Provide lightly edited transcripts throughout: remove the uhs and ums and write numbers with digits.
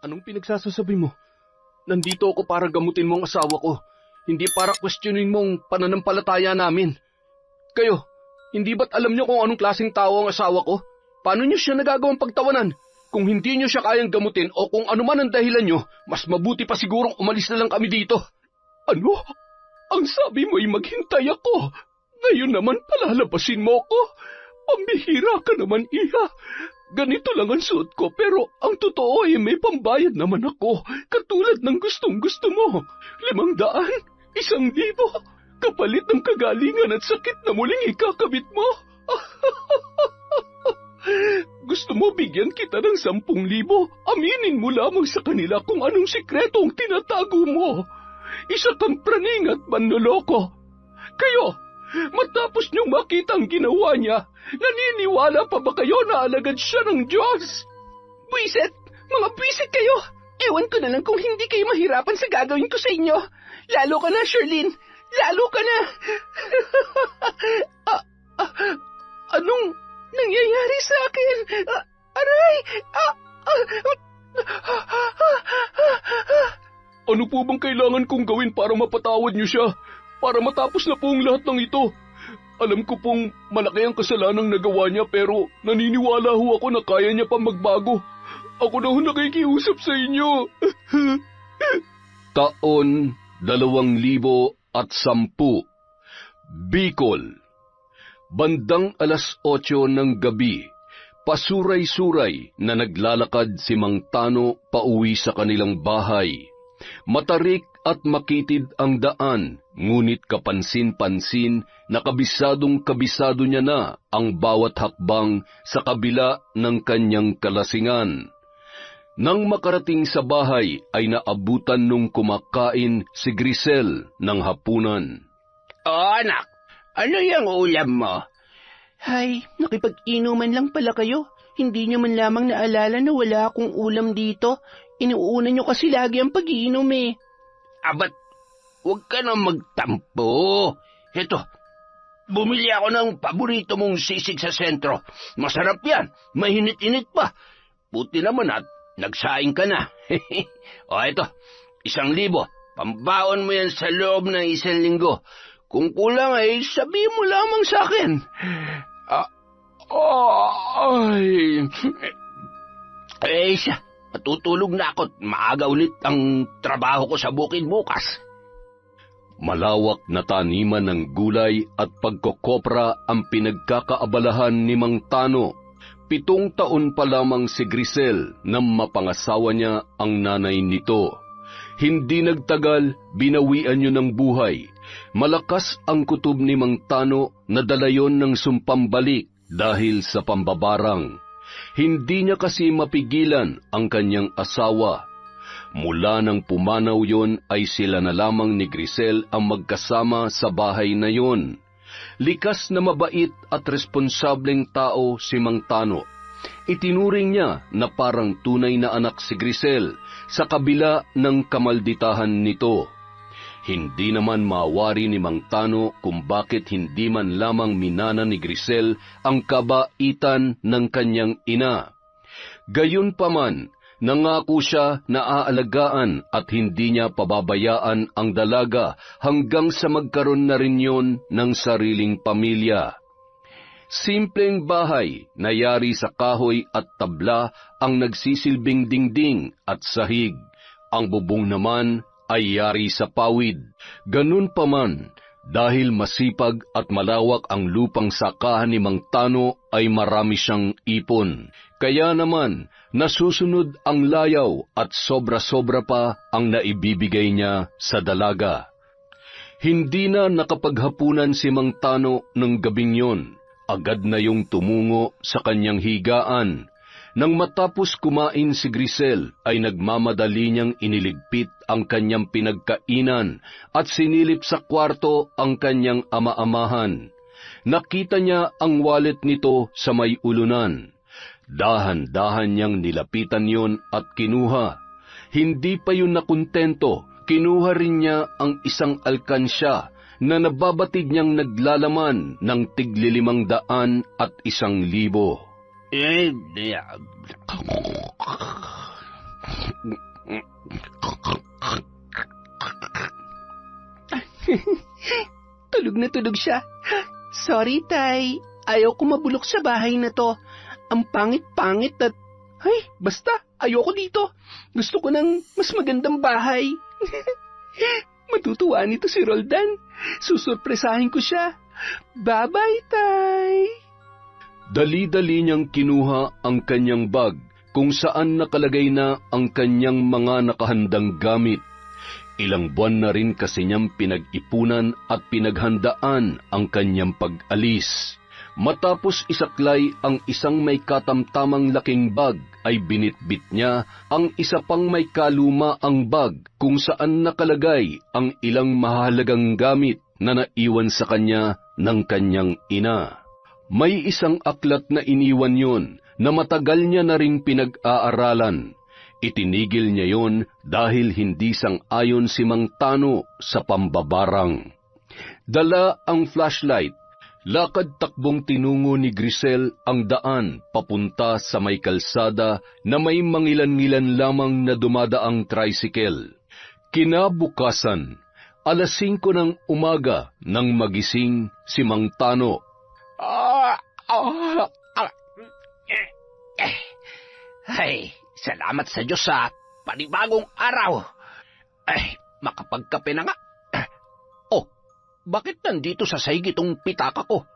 Anong pinagsasasabi mo? Nandito ako para gamutin mo ang asawa ko, hindi para questionin mo ang pananampalataya namin. Kayo, hindi ba't alam niyo kung anong klaseng tao ang asawa ko? Paano niyo siya nagagawang pagtawanan? Kung hindi niyo siya kayang gamutin o kung ano man ang dahilan niyo, mas mabuti pa sigurong umalis na lang kami dito. Ano? Ang sabi mo ay maghintay ako. Ngayon naman palalabasin mo ako. Pambihira ka naman, Iha. Ganito lang ang suot ko pero ang totoo ay may pambayad naman ako. Katulad ng gustong-gusto mo. 500, 1,000, kapalit ng kagalingan at sakit na muling ikakabit mo. Gusto mo bigyan kita ng 10,000? Aminin mo lamang sa kanila kung anong sikreto ang tinatago mo. Isa kang praning at manloloko. Kayo, matapos niyong makita ang ginawa niya, naniniwala pa ba kayo na alagad siya ng Diyos? Buisit! Mga buisit kayo! Ewan ko na lang kung hindi kayo mahirapan sa gagawin ko sa inyo. Lalo ka na, Sherlyn! Lalo ka na! Anong nangyayari sa akin? Aray! Ano po bang kailangan kong gawin para mapatawad niyo siya? Para matapos na po ang lahat ng ito? Alam ko pong malaki ang kasalanang nagawa niya pero naniniwala ho ako na kaya niya pa magbago. Ako na ho nakikiusap sa inyo. Taon 2010, Bicol. Bandang 8:00 ng gabi, pasuray-suray na naglalakad si Mang Tano pauwi sa kanilang bahay. Matarik at makitid ang daan, ngunit kapansin-pansin na kabisadong-kabisado niya na ang bawat hakbang sa kabila ng kanyang kalasingan. Nang makarating sa bahay ay naabutan nung kumakain si Grisel ng hapunan. Oh anak, ano yung ulam mo? Hay, nakipag-inuman lang pala kayo. Hindi niyo man lamang naalala na wala akong ulam dito. Inuuna niyo kasi lagi ang pag-iinom eh. Abat, huwag ka na magtampo. Heto, bumili ako ng paborito mong sisig sa sentro. Masarap yan, mahinit-init pa. Buti naman at nagsaing ka na. O eto, 1,000. Pambaon mo yan sa loob ng 1 linggo. Kung kulang ay sabihin mo lamang sa akin. Siya. Matutulog na ako't maaga ulit ang trabaho ko sa bukid bukas. Malawak na taniman ng gulay at pagkokopra ang pinagkakaabalahan ni Mang Tano. 7 taon pa lamang si Grisel nang mapangasawa niya ang nanay nito. Hindi nagtagal, binawian niyo ng buhay. Malakas ang kutob ni Mang Tano na dala yon ng sumpambalik dahil sa pambabarang. Hindi niya kasi mapigilan ang kanyang asawa. Mula nang pumanaw yon ay sila na lamang ni Grisel ang magkasama sa bahay na yon. Likas na mabait at responsableng tao si Mang Tano. Itinuring niya na parang tunay na anak si Grisel sa kabila ng kamalditahan nito. Hindi naman mawari ni Mang Tano kung bakit hindi man lamang minana ni Grisel ang kabaitan ng kanyang ina. Gayunpaman, nangako siya na aalagaan at hindi niya pababayaan ang dalaga hanggang sa magkaroon na rin yon ng sariling pamilya. Simpleng bahay na yari sa kahoy at tabla ang nagsisilbing dingding at sahig. Ang bubong naman ay yari sa pawid. Ganun pa man, dahil masipag at malawak ang lupang sakahan ni Mang Tano ay marami siyang ipon. Kaya naman, nasusunod ang layaw at sobra-sobra pa ang naibibigay niya sa dalaga. Hindi na nakapaghapunan si Mang Tano ng gabing yon. Agad na yung tumungo sa kanyang higaan. Nang matapos kumain si Grisel ay nagmamadali niyang iniligpit ang kanyang pinagkainan at sinilip sa kwarto ang kanyang ama-amahan. Nakita niya ang wallet nito sa may ulunan. Dahan-dahan niyang nilapitan yon at kinuha. Hindi pa yun nakontento, kinuha rin niya ang isang alkansya na nababatid niyang naglalaman ng tig-500 at 1,000. Tulog na tulog siya. Sorry, Tay. Ayaw ko mabulok sa bahay na to. Ang pangit-pangit at... Ay, basta, ayoko dito. Gusto ko ng mas magandang bahay. Matutuwa nito si Roldan. Susurpresahin ko siya. Bye-bye, Tay. Dali-dali niyang kinuha ang kanyang bag kung saan nakalagay na ang kanyang mga nakahandang gamit. Ilang buwan na rin kasi niyang pinag-ipunan at pinaghandaan ang kanyang pag-alis. Matapos isaklay ang isang may katamtamang laking bag, ay binitbit niya ang isa pang may kaluma ang bag kung saan nakalagay ang ilang mahalagang gamit na naiwan sa kanya ng kanyang ina. May isang aklat na iniwan yon na matagal niya na ring pinag-aaralan. Itinigil niya yon dahil hindi sang-ayon si Mang Tano sa pambabarang. Dala ang flashlight. Lakad takbong tinungo ni Grisel ang daan papunta sa may kalsada na may mangilan-ngilan lamang na dumadaang tricycle. Kinabukasan, 5:00 ng umaga nang magising si Mang Tano. Ay, salamat sa Diyos sa panibagong araw. Ay, makapagkape na nga. Bakit nandito sa sahig itong pitaka ko?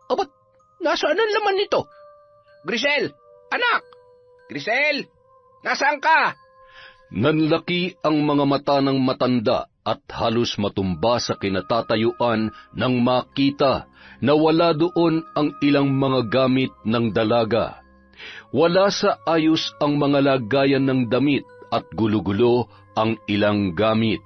Ba't nasaan ang laman nito? Grisel! Anak! Grisel! Nasaan ka? Nanlaki ang mga mata ng matanda at halos matumba sa kinatatayuan nang makita na wala doon ang ilang mga gamit ng dalaga. Wala sa ayos ang mga lagayan ng damit at gulo-gulo ang ilang gamit.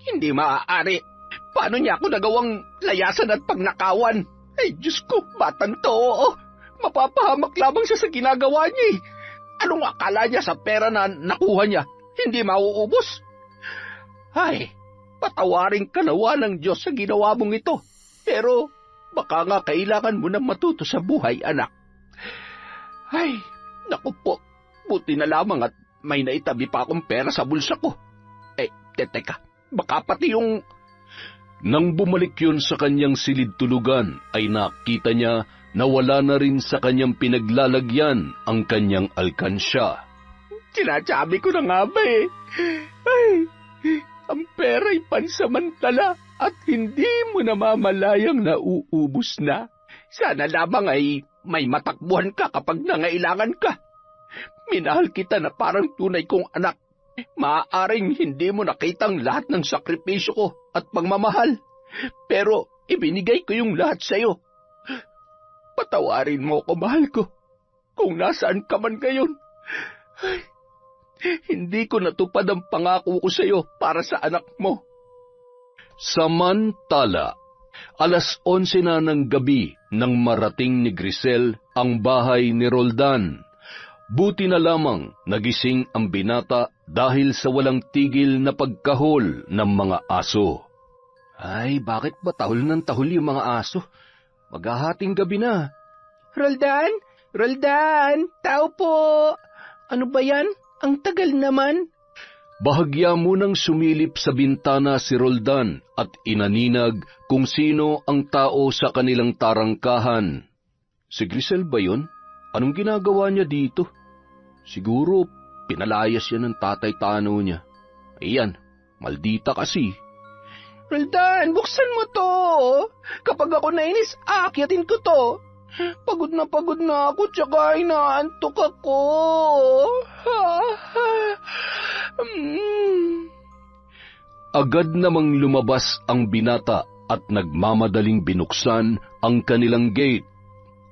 Hindi maaari. Paano niya ako nagawang layasan at pagnakawan? Ay, Diyos ko, batang to. Mapapahamak lamang siya sa ginagawa niya. Anong akala niya sa pera na nakuha niya? Hindi mauubos? Ay, patawarin ka nawa ng Diyos sa ginawa mong ito. Pero baka nga kailangan mo nang matuto sa buhay, anak. Ay, naku po, buti na lamang at may naitabi pa akong pera sa bulsa ko. Teka, baka pati yung... Nang bumalik yun sa kanyang silid-tulugan, ay nakita niya na wala na rin sa kanyang pinaglalagyan ang kanyang alkansya. Sinasabi ko na nga ba Ay, ang pera'y pansamantala at hindi mo namamalayang nauubos na. Sana lamang ay may matakbuhan ka kapag nangailangan ka. Minahal kita na parang tunay kong anak. Maaaring hindi mo nakitang lahat ng sakripisyo ko at pagmamahal, pero ibinigay ko yung lahat sa'yo. Patawarin mo ko, mahal ko, kung nasaan ka man ngayon. Ay, hindi ko natupad ang pangako ko sa'yo para sa anak mo. Samantala, 11:00 na ng gabi nang marating ni Grisel ang bahay ni Roldan. Buti na lamang nagising ang binata dahil sa walang tigil na pagkahol ng mga aso. Ay, bakit ba tahol ng tahol yung mga aso? Maghahating gabi na. Roldan! Roldan! Tao po! Ano ba yan? Ang tagal naman. Bahagya munang sumilip sa bintana si Roldan at inaninag kung sino ang tao sa kanilang tarangkahan. Si Grisel ba yun? Anong ginagawa niya dito? Siguro pinalayas yan ng tatay Tano niya. Ayan, maldita kasi. Roldan, buksan mo to. Kapag ako nainis, aakyatin ko to. Pagod na ako, tsaka inaantok ako. Agad namang lumabas ang binata at nagmamadaling binuksan ang kanilang gate.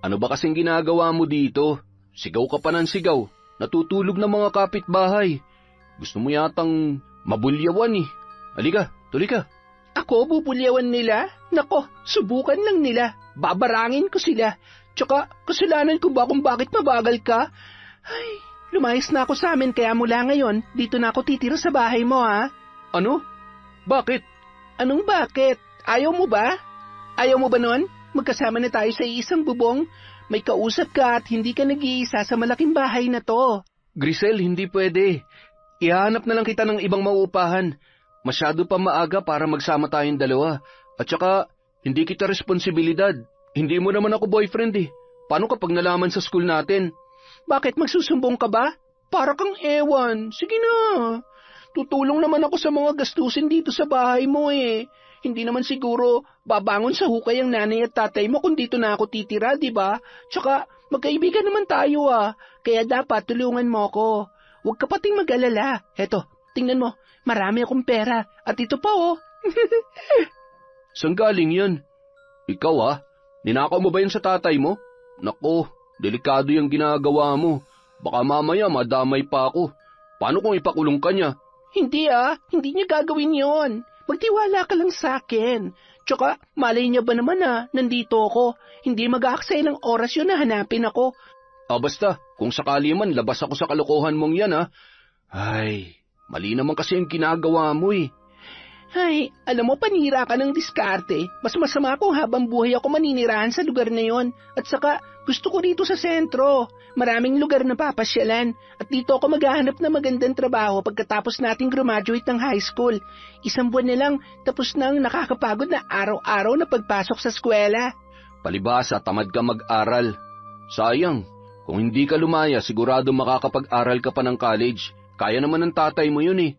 Ano ba kasing ginagawa mo dito? Sigaw ka pa ng sigaw. Natutulog na mga kapitbahay. Gusto mo yatang mabulyawan eh. Halika, tuloy ka. Ako bubulyawan nila? Nako, subukan lang nila. Babarangin ko sila. Tsaka, kasalanan ko ba kung bakit mabagal ka? Ay, lumayas na ako sa amin kaya mula ngayon, dito na ako titira sa bahay mo, ha? Ano? Bakit? Anong bakit? Ayaw mo ba? Ayaw mo ba nun? Magkasama na tayo sa isang bubong. May kausap ka at hindi ka nag-iisa sa malaking bahay na to. Grisel, hindi pwede. Ihanap na lang kita ng ibang mauupahan. Masyado pa maaga para magsama tayong dalawa. At saka, hindi kita responsibilidad. Hindi mo naman ako boyfriend eh. Paano kapag nalaman sa school natin? Bakit magsusumbong ka ba? Para kang ewan. Sige na. Tutulong naman ako sa mga gastusin dito sa bahay mo eh. Hindi naman siguro babangon sa hukay ang nanay at tatay mo kung dito na ako titira, di ba? Tsaka, magkaibigan naman tayo ah. Kaya dapat tulungan mo ako. Huwag ka pating mag-alala. Heto, tingnan mo. Marami akong pera. At ito pa oh. Saan galing yan? Ikaw ninakaw mo ba yan sa tatay mo? Nako, delikado yung ginagawa mo. Baka mamaya madamay pa ako. Paano kung ipakulong ka niya? Hindi hindi niya gagawin yon. Magtiwala ka lang sa akin. Tsaka, malay niya ba naman nandito ako. Hindi mag-aaksaya ng oras yun na hanapin ako. Basta, kung sakali man labas ako sa kalokohan mong yan Ay, mali naman kasi ang ginagawa mo eh. Ay, alam mo, panira ka ng diskarte. Mas masama kung habang buhay ako maninirahan sa lugar na yon. At saka, gusto ko rito sa sentro. Maraming lugar na papasyalan. At dito ako maghahanap ng magandang trabaho pagkatapos nating graduate ng high school. 1 buwan na lang, tapos na ang nakakapagod na araw-araw na pagpasok sa eskwela. Palibhasa, tamad ka mag-aral. Sayang, kung hindi ka lumaya, sigurado makakapag-aral ka pa ng college. Kaya naman ng tatay mo yun eh.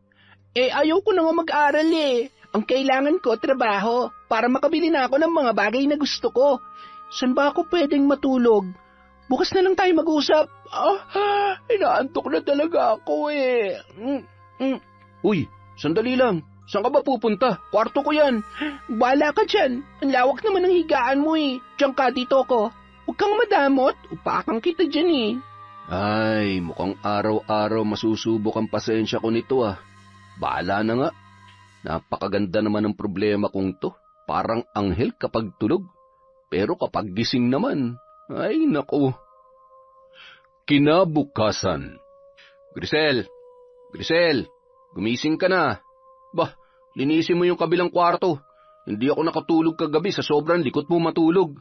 Ayaw ko na nga mag-aral eh. Ang kailangan ko, trabaho, para makabili na ako ng mga bagay na gusto ko. Saan ba ako pwedeng matulog? Bukas na lang tayo mag-usap. Inaantok na talaga ako eh. Uy, sandali lang. Saan ka ba pupunta? Kwarto ko yan. Bala ka dyan. Ang lawak naman ng higaan mo eh. Diyan ka, dito ko. Huwag kang madamot. Upakang kita dyan eh. Ay, mukhang araw-araw masusubok ang pasensya ko nito Bahala na nga. Napakaganda naman ng problema kong to. Parang anghel kapag tulog. Pero kapag gising naman, ay naku. Kinabukasan. Grisel, gumising ka na. Bah, linisin mo yung kabilang kwarto. Hindi ako nakatulog kagabi sa sobrang likot mo matulog.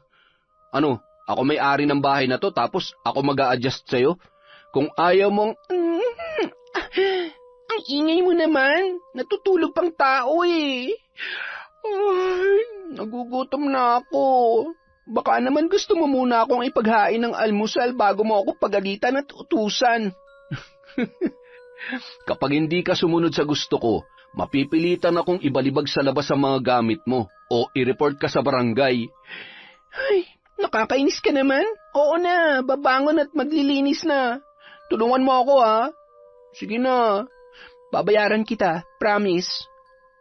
Ano, ako may-ari ng bahay na to tapos ako mag-a-adjust sa'yo? Kung ayaw mong... Ang ingay mo naman. Natutulog pang tao eh. Ay, nagugutom na ako. Baka naman gusto mo muna akong ipaghain ng almusal bago mo ako pagalitan at utusan. Kapag hindi ka sumunod sa gusto ko, mapipilitan akong ibalibag sa labas ang mga gamit mo o i-report ka sa barangay. Ay, nakakainis ka naman. Oo na, babangon at maglilinis na. Tulungan mo ako Sige na. Babayaran kita, promise.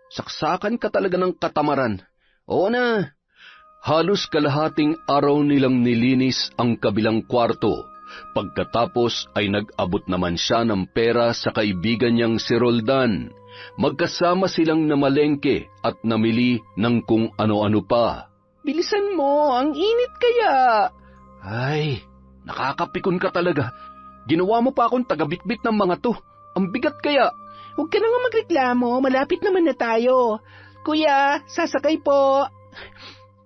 Saksakan ka talaga ng katamaran. Oo na. Halos kalahating araw nilang nilinis ang kabilang kwarto. Pagkatapos ay nag-abot naman siya ng pera sa kaibigan niyang si Roldan. Magkasama silang namalengke at namili ng kung ano-ano pa. Bilisan mo, ang init kaya. Ay, nakakapikon ka talaga. Ginawa mo pa akong tagabitbit ng mga to. Ang bigat kaya. Huwag ka na nga magreklamo, malapit naman na tayo. Kuya, sasakay po.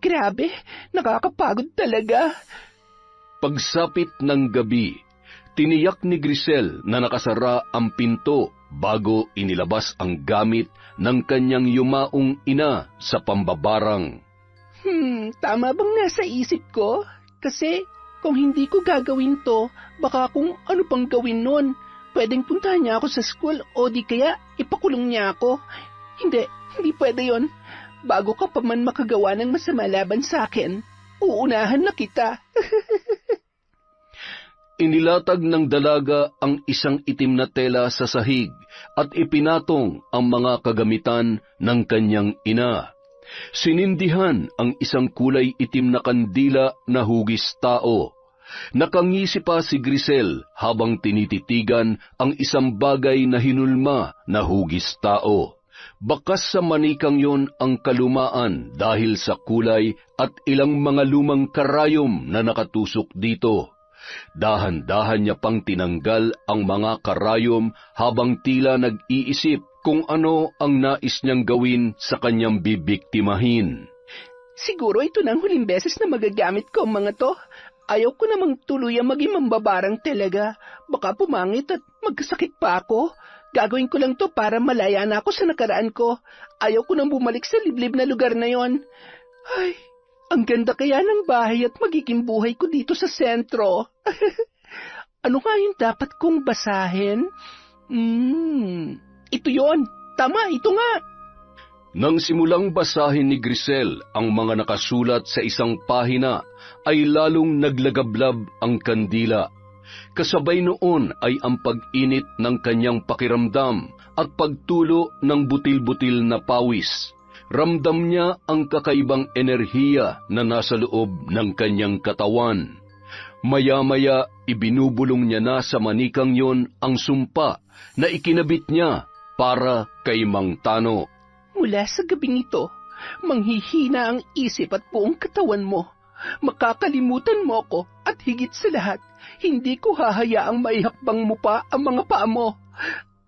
Grabe, nakakapagod talaga. Pagsapit ng gabi, tiniyak ni Grisel na nakasara ang pinto bago inilabas ang gamit ng kanyang yumaong ina sa pambabarang. Tama bang nasa isip ko? Kasi kung hindi ko gagawin to, baka kung ano pang gawin nun. Pwedeng puntahan niya ako sa school o di kaya ipakulong niya ako. Hindi pwede yon. Bago ka pa man makagawa ng masama laban sa akin, uunahan na kita. Inilatag ng dalaga ang isang itim na tela sa sahig at ipinatong ang mga kagamitan ng kanyang ina. Sinindihan ang isang kulay itim na kandila na hugis tao. Nakangisi pa si Grisel habang tinititigan ang isang bagay na hinulma na hugis tao. Bakas sa manikang yon ang kalumaan dahil sa kulay at ilang mga lumang karayom na nakatusok dito. Dahan-dahan niya pang tinanggal ang mga karayom habang tila nag-iisip kung ano ang nais niyang gawin sa kanyang bibiktimahin. Siguro ito na ang huling beses na magagamit ko ang mga to. Ayaw ko namang tuluyang maging mambabarang talaga. Baka pumangit at magkasakit pa ako. Gagawin ko lang to para malaya na ako sa nakaraan ko. Ayaw ko nang bumalik sa liblib na lugar na yon. Ay, ang ganda kaya ng bahay at magiging buhay ko dito sa sentro. Ano nga yung dapat kong basahin? Ito yon. Tama, ito nga. Nang simulang basahin ni Grisel ang mga nakasulat sa isang pahina, ay lalong naglagablab ang kandila. Kasabay noon ay ang pag-init ng kanyang pakiramdam at pagtulo ng butil-butil na pawis. Ramdam niya ang kakaibang enerhiya na nasa loob ng kanyang katawan. Maya-maya, ibinubulong niya na sa manikang yon ang sumpa na ikinabit niya para kay Mang Tano. Mula sa gabing ito, manghihina ang isip at buong katawan mo. Makakalimutan mo ako at higit sa lahat, hindi ko hahayaang maihakbang mo pa ang mga paa mo.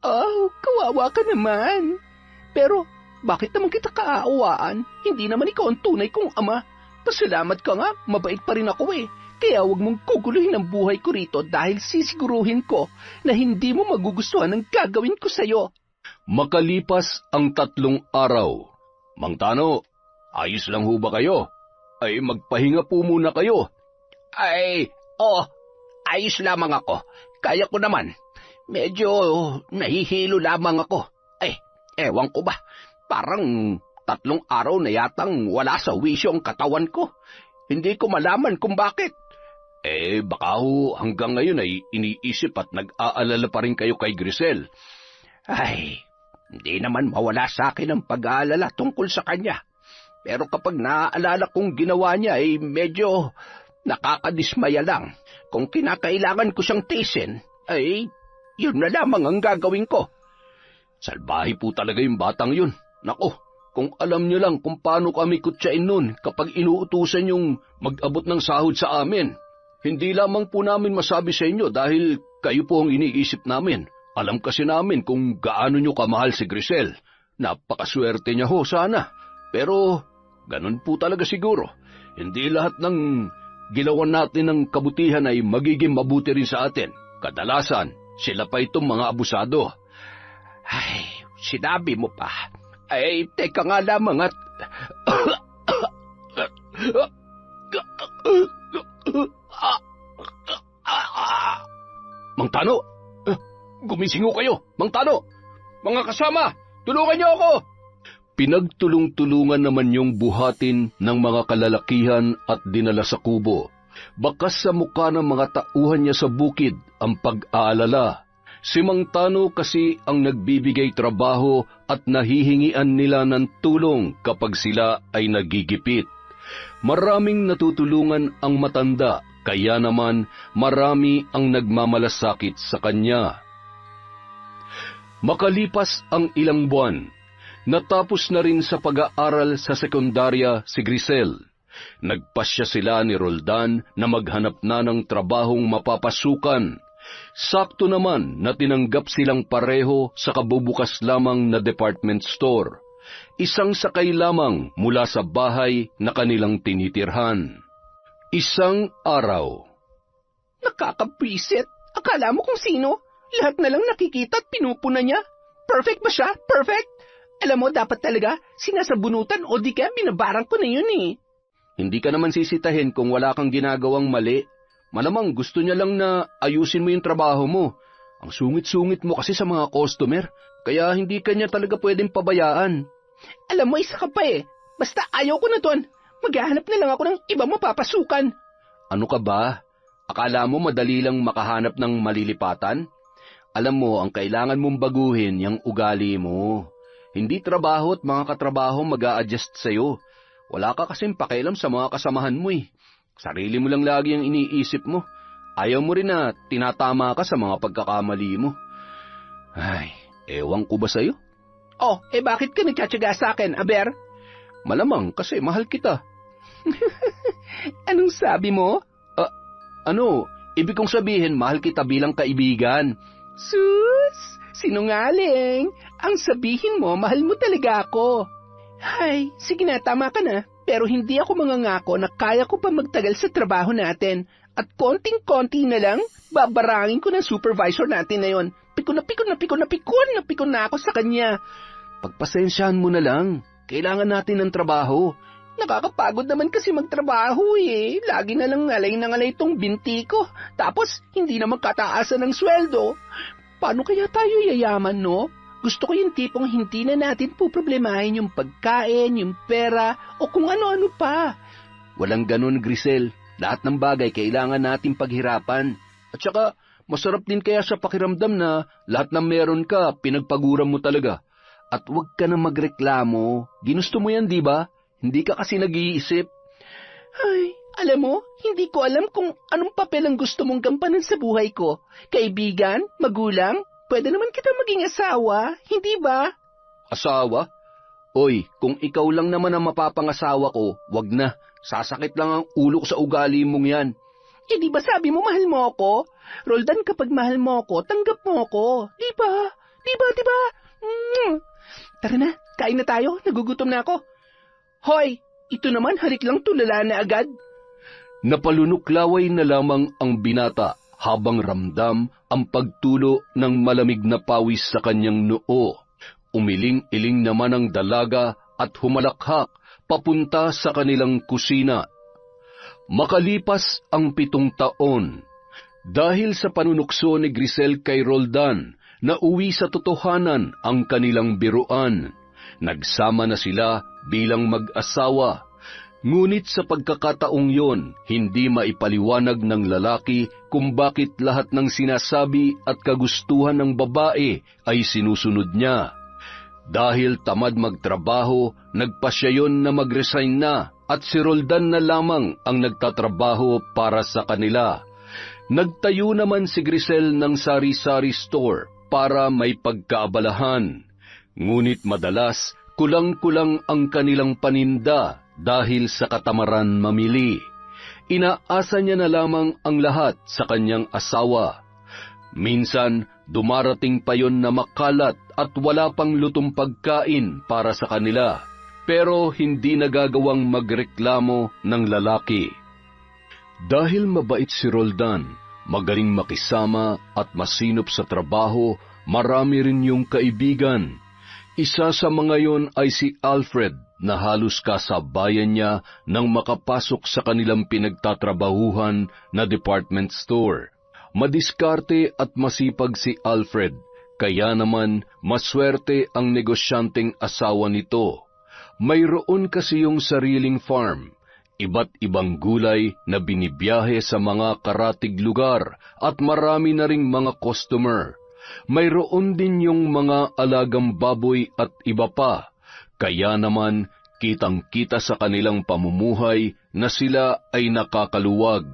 Oh, kawawa ka naman. Pero, bakit naman kita kaaawaan? Hindi naman ikaw ang tunay kong ama. Pasalamat ka nga, mabait pa rin ako eh. Kaya huwag mong kuguluhin ang buhay ko rito dahil sisiguruhin ko na hindi mo magugustuhan ang gagawin ko sa'yo. Makalipas ang 3 araw. Mang Tano, ayos lang ho ba kayo? Ay magpahinga po muna kayo. Ay, ayos lamang ako. Kaya ko naman. Medyo nahihilo lamang ako. Ay, ewan ko ba. Parang 3 araw na yatang wala sa wisyo ang katawan ko. Hindi ko malaman kung bakit. Baka ho hanggang ngayon ay iniisip at nag-aalala pa rin kayo kay Grisel. Ay, hindi naman mawala sa akin ang pag-aalala tungkol sa kanya. Pero kapag naaalala kong ginawa niya ay medyo nakakadismaya lang. Kung kinakailangan ko siyang tiisin, ay yun na lamang ang gagawin ko. Salbahe po talaga yung batang yun. Nako, kung alam niyo lang kung paano kami kutsain nun kapag inuutusan yung mag-abot ng sahod sa amin. Hindi lamang po namin masabi sa inyo dahil kayo po ang iniisip namin. Alam kasi namin kung gaano nyo kamahal si Grisel. Napakaswerte niya ho sana. Pero ganun po talaga siguro. Hindi lahat ng ginawa natin ng kabutihan ay magiging mabuti rin sa atin. Kadalasan, sila pa itong mga abusado. Ay, sinabi mo pa. Ay, teka nga lamang at... Mang Tano! Gumising ho kayo! Mang Tano! Mga kasama! Tulungan niyo ako! Pinagtulong-tulungan naman yung buhatin ng mga kalalakihan at dinala sa kubo. Bakas sa mukha ng mga tauhan niya sa bukid ang pag-aalala. Si Mang Tano kasi ang nagbibigay trabaho at nahihingian nila ng tulong kapag sila ay nagigipit. Maraming natutulungan ang matanda, kaya naman marami ang nagmamalasakit sa kanya. Makalipas ang ilang buwan, natapos na rin sa pag-aaral sa sekundarya si Grisel. Nagpasya sila ni Roldan na maghanap na ng trabahong mapapasukan. Sakto naman na tinanggap silang pareho sa kabubukas lamang na department store. Isang sakay lamang mula sa bahay na kanilang tinitirhan. Isang araw. Nakakabwisit. Akala mo kung sino? Lahat na lang nakikita at pinupuna niya. Perfect ba siya? Perfect? Alam mo, dapat talaga sinasabunutan o di kaya binabarang ko na yun eh. Hindi ka naman sisitahin kung wala kang ginagawang mali. Malamang gusto niya lang na ayusin mo yung trabaho mo. Ang sungit-sungit mo kasi sa mga customer, kaya hindi ka niya talaga pwedeng pabayaan. Alam mo, isa ka pa eh. Basta ayaw ko na doon. Maghahanap na lang ako ng iba mapapasukan. Ano ka ba? Akala mo madali lang makahanap ng malilipatan? Alam mo, ang kailangan mong baguhin yung ugali mo. Hindi trabaho at mga katrabaho mag-a-adjust sa'yo. Wala ka kasing pakialam sa mga kasamahan mo eh. Sarili mo lang lagi ang iniisip mo. Ayaw mo rin na tinatama ka sa mga pagkakamali mo. Ay, ewan ko ba sa'yo? Oh, bakit ka nagtsatsaga sa akin, Aber? Malamang kasi mahal kita. Anong sabi mo? Ibig kong sabihin mahal kita bilang kaibigan. Sus, sinungaling. Ang sabihin mo, mahal mo talaga ako. Hay, sige na, tama ka na. Pero hindi ako mangangako na kaya ko pa magtagal sa trabaho natin. At konting-konti na lang, babarangin ko ng supervisor natin na yon. pikon na ako sa kanya. Pagpasensyahan mo na lang. Kailangan natin ng trabaho. Nakakapagod naman kasi magtrabaho eh. Lagi na lang ngalay tong binti ko. Tapos, hindi naman kataasan ng sweldo. Paano kaya tayo yayaman, no? Gusto ko yung tipong hindi na natin poproblemahin yung pagkain, yung pera, o kung ano-ano pa. Walang ganun, Grisel. Lahat ng bagay kailangan natin paghirapan. At saka, masarap din kaya sa pakiramdam na lahat ng meron ka, pinagpaguran mo talaga. At huwag ka na magreklamo. Ginusto mo yan, di ba? Hindi ka kasi nag-iisip. Ay, alam mo, hindi ko alam kung anong papel ang gusto mong gampanan sa buhay ko. Kaibigan, magulang, pwede naman kita maging asawa, hindi ba? Asawa? Oy, kung ikaw lang naman ang mapapangasawa ko, wag na. Sasakit lang ang ulo ko sa ugali mong yan. Eh di ba sabi mo mahal mo ako? Roldan, kapag mahal mo ako, tanggap mo ako. Di ba? Di ba? Tara na, kain na tayo, nagugutom na ako. Hoy, ito naman halik lang tulala na agad. Napalunuklaway na lamang ang binata habang ramdam ang pagtulo ng malamig na pawis sa kanyang noo. Umiling-iling naman ang dalaga at humalakhak papunta sa kanilang kusina. Makalipas ang 7 taon, dahil sa panunukso ni Grisel kay Roldan, nauwi sa totohanan ang kanilang biruan. Nagsama na sila bilang mag-asawa. Ngunit sa pagkakataong yon, hindi maipaliwanag ng lalaki kung bakit lahat ng sinasabi at kagustuhan ng babae ay sinusunod niya. Dahil tamad magtrabaho, nagpasya yon na mag-resign na at si Roldan na lamang ang nagtatrabaho para sa kanila. Nagtayo naman si Grisel ng sari-sari store para may pagkaabalahan. Ngunit madalas, kulang-kulang ang kanilang paninda dahil sa katamaran mamili. Inaasa niya na lamang ang lahat sa kanyang asawa. Minsan, dumarating pa yon na makalat at wala pang lutong pagkain para sa kanila, pero hindi nagagawang magreklamo ng lalaki. Dahil mabait si Roldan, magaling makisama at masinop sa trabaho, marami rin yung kaibigan. Isa sa mga yon ay si Alfred na halos kasabayan niya nang makapasok sa kanilang pinagtatrabahuhan na department store. Madiskarte at masipag si Alfred, kaya naman maswerte ang negosyanteng asawa nito. Mayroon kasi yung sariling farm, iba't ibang gulay na binibiyahe sa mga karatig lugar at marami na ring mga customer. Mayroon din yung mga alagang baboy at iba pa, kaya naman kitang-kita sa kanilang pamumuhay na sila ay nakakaluwag.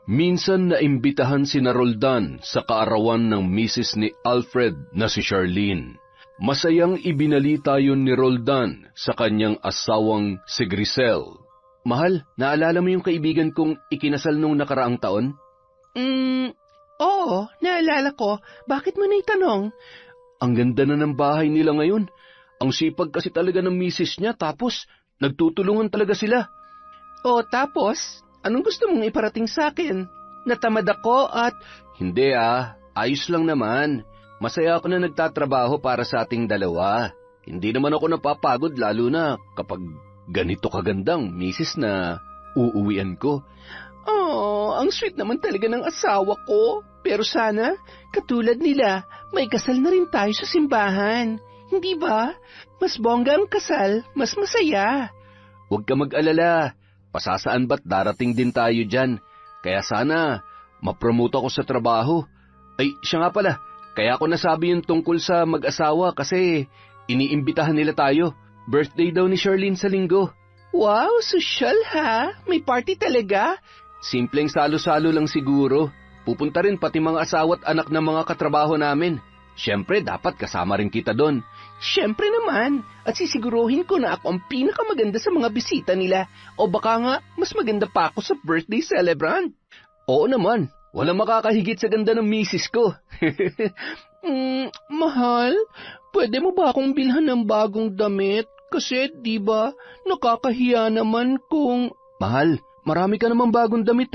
Minsan naimbitahan si Roldan sa kaarawan ng misis ni Alfred na si Charlene. Masayang ibinalita yun ni Roldan sa kanyang asawang si Grisel. Mahal, naalala mo yung kaibigan kong ikinasal nung nakaraang taon? Oo, naalala ko. Bakit mo naitanong? Ang ganda na ng bahay nila ngayon. Ang sipag kasi talaga ng misis niya, tapos nagtutulungan talaga sila. O tapos, anong gusto mong iparating sa akin? Natamad ako at... Hindi ayos lang naman. Masaya ako na nagtatrabaho para sa ating dalawa. Hindi naman ako napapagod lalo na kapag ganito kagandang misis na uuwian ko. Oh, ang sweet naman talaga ng asawa ko. Pero sana, katulad nila, may kasal na rin tayo sa simbahan. Hindi ba? Mas bongga ang kasal, mas masaya. Huwag ka mag-alala. Pasasaan ba't darating din tayo dyan. Kaya sana, mapromote ako sa trabaho. Ay, siya nga pala. Kaya ako nasabi yung tungkol sa mag-asawa kasi iniimbitahan nila tayo. Birthday daw ni Charlene sa linggo. Wow, sosyal ha? May party talaga? Simpleng salo-salo lang siguro. Pupunta rin pati mga asawa at anak ng mga katrabaho namin. Siyempre, dapat kasama rin kita doon. Siyempre naman. At sisiguruhin ko na ako ang pinakamaganda sa mga bisita nila. O baka nga, mas maganda pa ako sa birthday celebrant. Oo naman. Walang makakahigit sa ganda ng misis ko. Mahal, pwede mo ba akong bilhan ng bagong damit? Kasi, di ba, nakakahiya naman kung... Mahal, marami ka namang bagong damit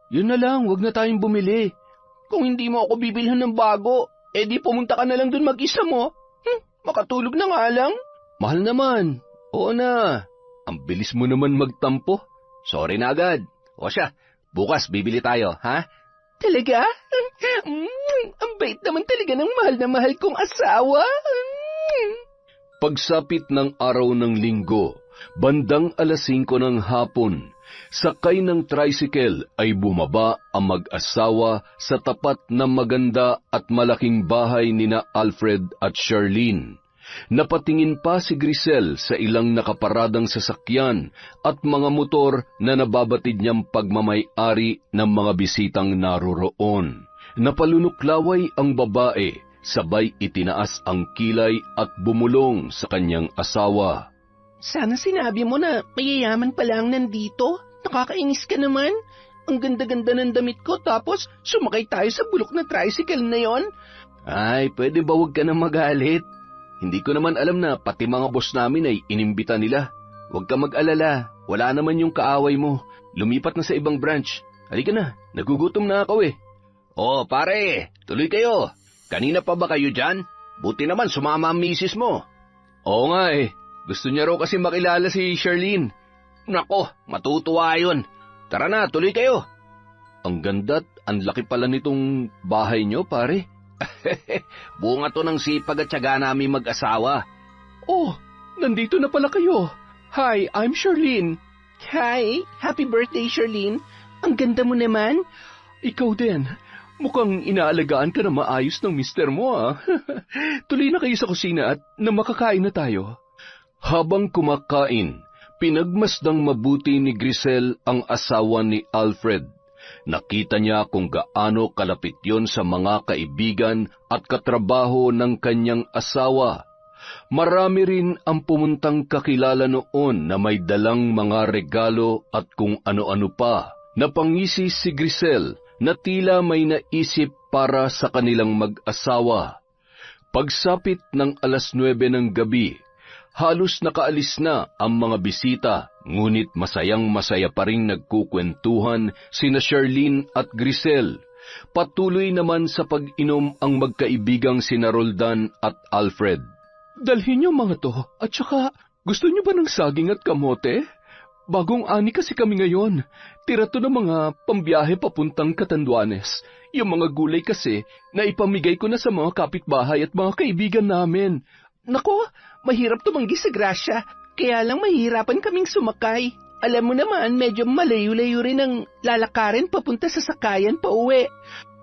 Yun na lang, wag na tayong bumili. Kung hindi mo ako bibilhan ng bago, Eh di pumunta ka na lang dun mag-isa mo. Makatulog na nga lang. Mahal naman. Oo na. Ang bilis mo naman magtampo. Sorry na agad. O siya, bukas bibili tayo, ha? Talaga? Ang bait naman talaga ng mahal na mahal kong asawa. Pagsapit ng araw ng linggo, bandang 5:00 ng hapon, sakay ng tricycle ay bumaba ang mag-asawa sa tapat na maganda at malaking bahay nina Alfred at Charlene. Napatingin pa si Grisel sa ilang nakaparadang sasakyan at mga motor na nababatid niyang pagmamay-ari ng mga bisitang naroroon. Napalunuklaway ang babae, sabay itinaas ang kilay at bumulong sa kanyang asawa. Sana sinabi mo na mayayaman pa lang nandito. Nakakainis ka naman. Ang ganda-ganda ng damit ko tapos sumakay tayo sa bulok na tricycle na yon. Ay, pwede ba wag ka na magalit? Hindi ko naman alam na pati mga boss namin ay inimbita nila. Huwag ka mag-alala, wala naman yung kaaway mo. Lumipat na sa ibang branch. Halika na, nagugutom na ako eh. Oh, pare, tuloy kayo. Kanina pa ba kayo dyan? Buti naman sumama ang misis mo. Oo nga eh, gusto niya raw kasi makilala si Charlene. Nako, matutuwa yun. Tara na, tuloy kayo. Ang ganda't ang laki pala nitong bahay niyo, pare. Bunga to ng sipag at tiyaga namin mag-asawa. Oh, nandito na pala kayo. Hi, I'm Charlene. Hi, happy birthday Charlene. Ang ganda mo naman. Ikaw din. Mukhang inaalagaan ka na maayos ng mister mo ah. Tuloy na kayo sa kusina at na makakain na tayo. Habang kumakain, pinagmasdang mabuti ni Grisel ang asawa ni Alfred. Nakita niya kung gaano kalapit yon sa mga kaibigan at katrabaho ng kanyang asawa. Marami rin ang pumuntang kakilala noon na may dalang mga regalo at kung ano-ano pa. Napangisi si Grisel na tila may naisip para sa kanilang mag-asawa. Pagsapit ng 9:00 ng gabi, halos nakaalis na ang mga bisita, ngunit masayang-masaya pa rin nagkukwentuhan sina Charlene at Grisel. Patuloy naman sa pag-inom ang magkaibigang sina Roldan at Alfred. Dalhin niyo mga to, at saka gusto niyo ba ng saging at kamote? Bagong ani kasi kami ngayon. Tira to ng mga pambiyahe papuntang Catanduanes. Yung mga gulay kasi na ipamigay ko na sa mga kapitbahay at mga kaibigan namin. Nako, mahirap tumanggi sa grasya, kaya lang mahirapan kaming sumakay. Alam mo naman, medyo malayo-layo rin ang lalakarin papunta sa sakayan pa uwi.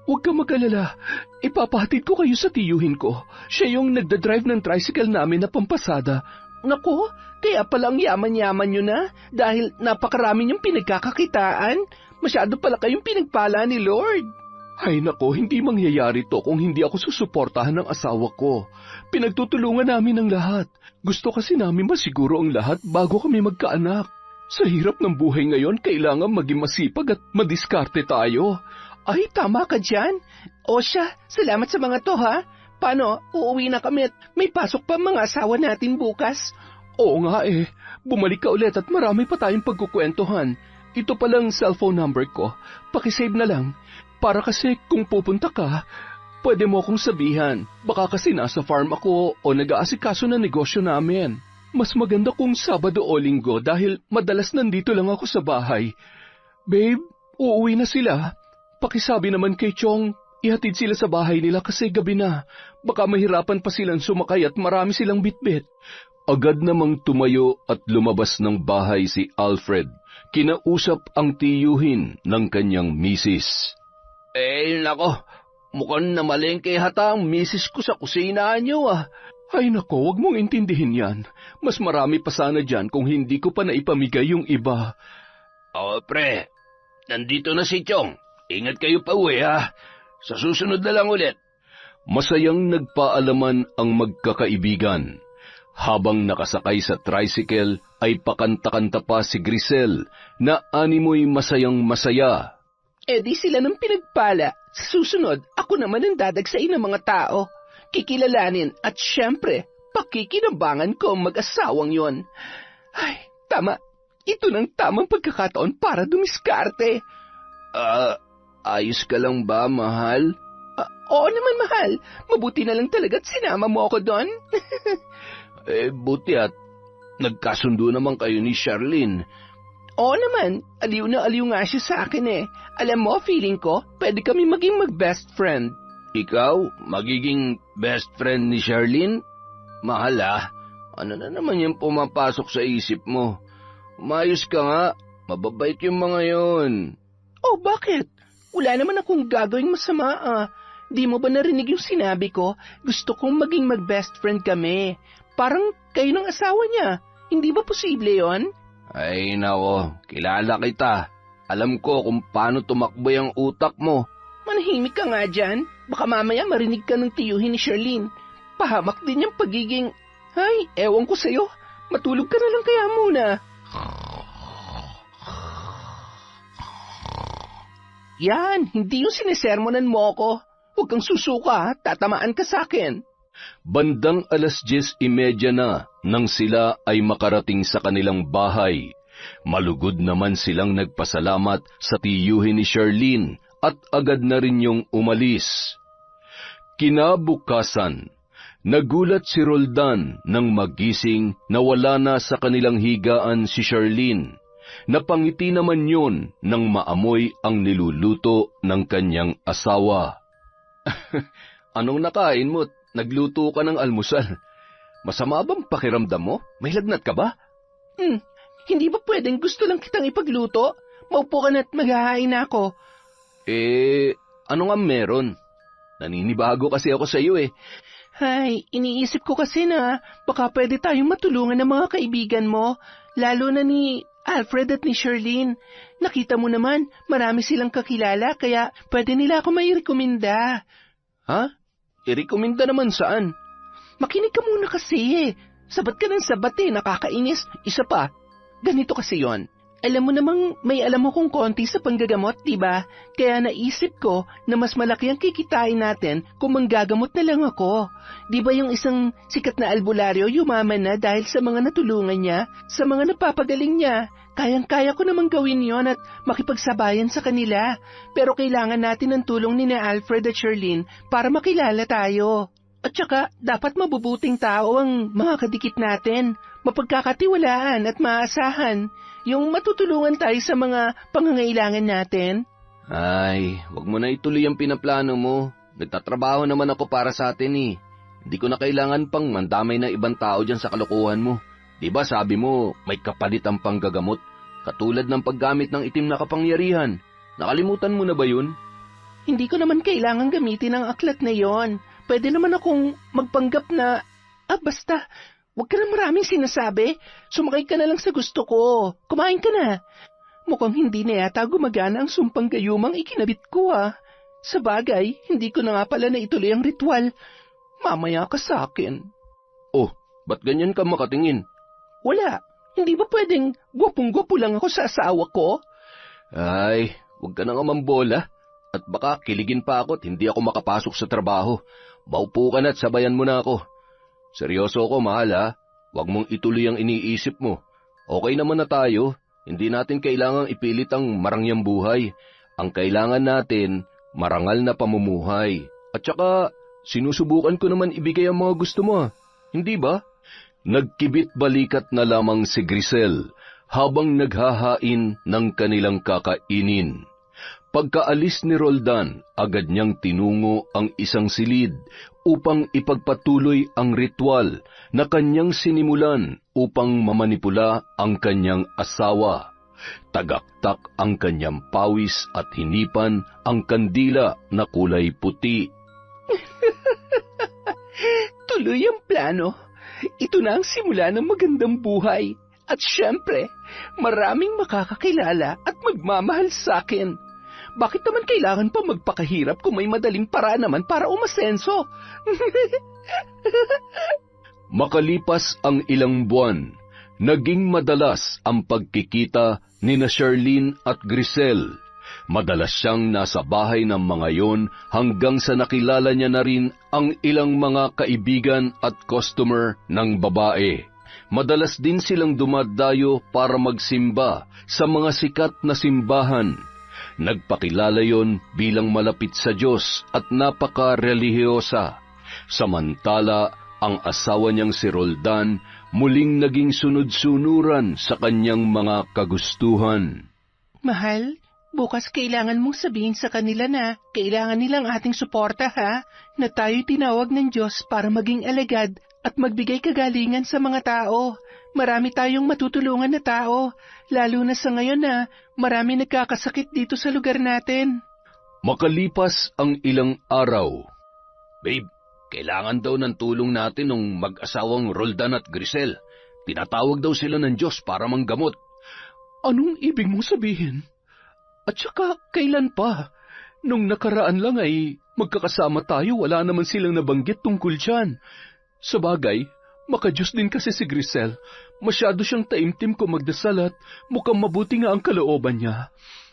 Huwag ka mag-alala, ipapahatid ko kayo sa tiyuhin ko. Siya yung nagdadrive ng tricycle namin na pampasada. Nako, kaya palang yaman-yaman nyo na dahil napakarami yung pinagkakakitaan. Masyado pala kayong pinagpala ni Lord. Ay nako, hindi mangyayari to kung hindi ako susuportahan ng asawa ko. Pinagtutulungan namin ang lahat. Gusto kasi namin masiguro ang lahat bago kami magkaanak. Sa hirap ng buhay ngayon, kailangan maging masipag at madiskarte tayo. Ay, tama ka dyan. O siya, salamat sa mga to ha. Paano, uuwi na kami at may pasok pa mga asawa natin bukas? Oo nga eh, bumalik ka ulit at marami pa tayong pagkukwentuhan. Ito palang cellphone number ko, pakisave na lang. Para kasi kung pupunta ka, pwede mo akong sabihan. Baka kasi nasa farm ako o nag-aasikaso na negosyo namin. Mas maganda kung Sabado o Linggo dahil madalas nandito lang ako sa bahay. Babe, uuwi na sila. Pakisabi naman kay Chong, ihatid sila sa bahay nila kasi gabi na. Baka mahirapan pa silang sumakay at marami silang bitbit. Agad namang tumayo at lumabas ng bahay si Alfred. Kinausap ang tiyuhin ng kanyang misis. Eh, nako, mukhang namalengke hata ang misis ko sa kusina niyo ah. Ay nako, wag mong intindihin yan. Mas marami pa sana dyan kung hindi ko pa naipamigay yung iba. Oh, pre, nandito na si Chong. Ingat kayo pa uwi ha. Sa susunod na lang ulit. Masayang nagpaalaman ang magkakaibigan. Habang nakasakay sa tricycle ay pakanta-kanta pa si Grisel na animoy masayang-masaya. Eh di sila ng pinagpala. Sa susunod, ako naman ang dadagsain ng mga tao. Kikilalanin at syempre, pakikinabangan ko ang mag-asawang yon. Ay, tama. Ito ng tamang pagkakataon para dumiskarte. Ayos ka lang ba, mahal? Oo naman, mahal. Mabuti na lang talaga't sinama mo ako doon. Buti at nagkasundo naman kayo ni Charlene. Oo naman, aliw na aliw nga siya sa akin eh. Alam mo, feeling ko, pwede kami maging mag-best friend. Ikaw, magiging best friend ni Charlene? Mahal ano na naman yung pumapasok sa isip mo? Umayos ka nga, mababait yung mga yon. Oh, bakit? Wala naman akong gagawing masama Di mo ba narinig yung sinabi ko? Gusto kong maging mag-best friend kami. Parang kayo ng asawa niya. Hindi ba posible yon? Ay nako, kilala kita. Alam ko kung paano tumakbo yung utak mo. Manahimik ka nga dyan. Baka mamaya marinig ka ng tiyuhin ni Charlene. Pahamak din yung pagiging... Ay, ewan ko sa'yo. Matulog ka na lang kaya muna. Yan, hindi yung sinesermonan mo ako. Huwag kang susuka, tatamaan ka sa akin. Bandang 10:30 na nang sila ay makarating sa kanilang bahay. Malugod naman silang nagpasalamat sa tiyuhin ni Charlene at agad na rin yung umalis. Kinabukasan, nagulat si Roldan nang magising na wala na sa kanilang higaan si Charlene. Napangiti naman yun nang maamoy ang niluluto ng kanyang asawa. Anong nakain mo? Nagluto ka ng almusal. Masama bang pakiramdam mo? May lagnat ka ba? Hindi ba pwedeng gusto lang kitang ipagluto? Maupo ka na't maghahain na ako. Ano nga meron? Naninibago kasi ako sa iyo eh. Ay, iniisip ko kasi na baka pwede tayong matulungan ng mga kaibigan mo, lalo na ni Alfred at ni Charlene. Nakita mo naman, marami silang kakilala kaya pwede nila ako mairekomenda. Ha? Irekomenda naman saan? Makinig ka muna kasi. Sabat ka ng sabat nakakainis. Isa pa, ganito kasi yon. Alam mo namang may alam mo kung konti sa panggagamot, diba? Kaya naisip ko na mas malaki ang kikitain natin kung manggagamot na lang ako. Diba yung isang sikat na albularyo yumaman na dahil sa mga natulungan niya, sa mga napapagaling niya? Kayang-kaya ko namang gawin yon at makipagsabayan sa kanila. Pero kailangan natin ng tulong ni na Alfred at Charlene para makilala tayo. At saka, dapat mabubuting tao ang mga kadikit natin, mapagkakatiwalaan at maasahan, yung matutulungan tayo sa mga pangangailangan natin. Ay, wag mo na ituloy ang pinaplano mo. Nagtatrabaho naman ako para sa atin eh. Hindi ko na kailangan pang mandamay na ibang tao dyan sa kalokohan mo. Diba sabi mo, may kapalit ang panggagamot? Katulad ng paggamit ng itim na kapangyarihan. Nakalimutan mo na ba yun? Hindi ko naman kailangan gamitin ang aklat na yon. Pwede naman akong magpanggap na... basta, wag ka na maraming sinasabi. Sumakay ka na lang sa gusto ko. Kumain ka na. Mukhang hindi na yata gumagana ang sumpang gayumang ikinabit ko Sa bagay, hindi ko na nga pala na ituloy ang ritual. Mamaya ka sa akin. Oh, ba't ganyan ka makatingin? Wala. Hindi ba pwedeng gwapong-gwapo lang ako sa asawa ko? Ay, wag ka na nga mambola. At baka kiligin pa ako at hindi ako makapasok sa trabaho. Maupo ka na at sabayan mo na ako. Seryoso ako, mahal Huwag mong ituloy ang iniisip mo. Okay naman na tayo. Hindi natin kailangang ipilit ang marangyang buhay. Ang kailangan natin, marangal na pamumuhay. At saka, sinusubukan ko naman ibigay ang mga gusto mo. Hindi ba? Nagkibit balikat na lamang si Grisel habang naghahain ng kanilang kakainin. Pagkaalis ni Roldan, agad niyang tinungo ang isang silid upang ipagpatuloy ang ritual na kanyang sinimulan upang mamanipula ang kanyang asawa. Tagaktak ang kanyang pawis at hinipan ang kandila na kulay puti. Tuloy ang plano. Ito na ang simula ng magandang buhay. At syempre, maraming makakakilala at magmamahal sa akin. Bakit naman kailangan pa magpakahirap kung may madaling paraan naman para umasenso? Makalipas ang ilang buwan, naging madalas ang pagkikita ni na Charlene at Grisel. Madalas siyang nasa bahay ng mga yon hanggang sa nakilala niya na rin ang ilang mga kaibigan at customer ng babae. Madalas din silang dumadayo para magsimba sa mga sikat na simbahan. Nagpakilala yon bilang malapit sa Diyos at napaka-relihiyosa. Samantala, ang asawa niyang si Roldan muling naging sunod-sunuran sa kanyang mga kagustuhan. Mahal, bukas kailangan mong sabihin sa kanila na kailangan nilang ating suporta ha, na tayo'y tinawag ng Diyos para maging alagad at magbigay kagalingan sa mga tao. Marami tayong matutulungan na tao, lalo na sa ngayon na marami nagkakasakit dito sa lugar natin. Makalipas ang ilang araw, Babe, kailangan daw ng tulong natin ng mag-asawang Roldan at Grisel. Tinatawag daw sila ng Diyos para manggamot. Anong ibig mong sabihin? At saka, kailan pa? Nung nakaraan lang ay magkakasama tayo, wala naman silang nabanggit tungkol dyan. Sa bagay, maka-Diyos din kasi si Grisel. Masyado siyang taimtim kung magdasal at mukhang mabuti nga ang kalooban niya.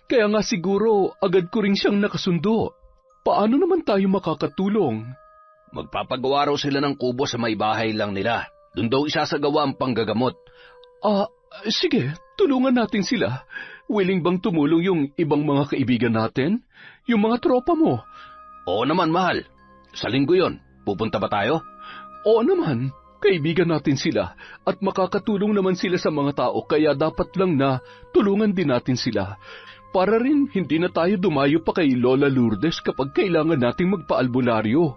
Kaya nga siguro agad ko rin siyang nakasundo. Paano naman tayo makakatulong? Magpapagawa raw sila ng kubo sa may bahay lang nila. Doon daw isasagawa ang panggagamot. Sige, tulungan natin sila. Willing bang tumulong yung ibang mga kaibigan natin? Yung mga tropa mo? Oo naman, mahal. Sa linggo yon, pupunta ba tayo? Oo naman, kaibigan natin sila at makakatulong naman sila sa mga tao kaya dapat lang na tulungan din natin sila. Para rin hindi na tayo dumayo pa kay Lola Lourdes kapag kailangan nating magpaalbularyo.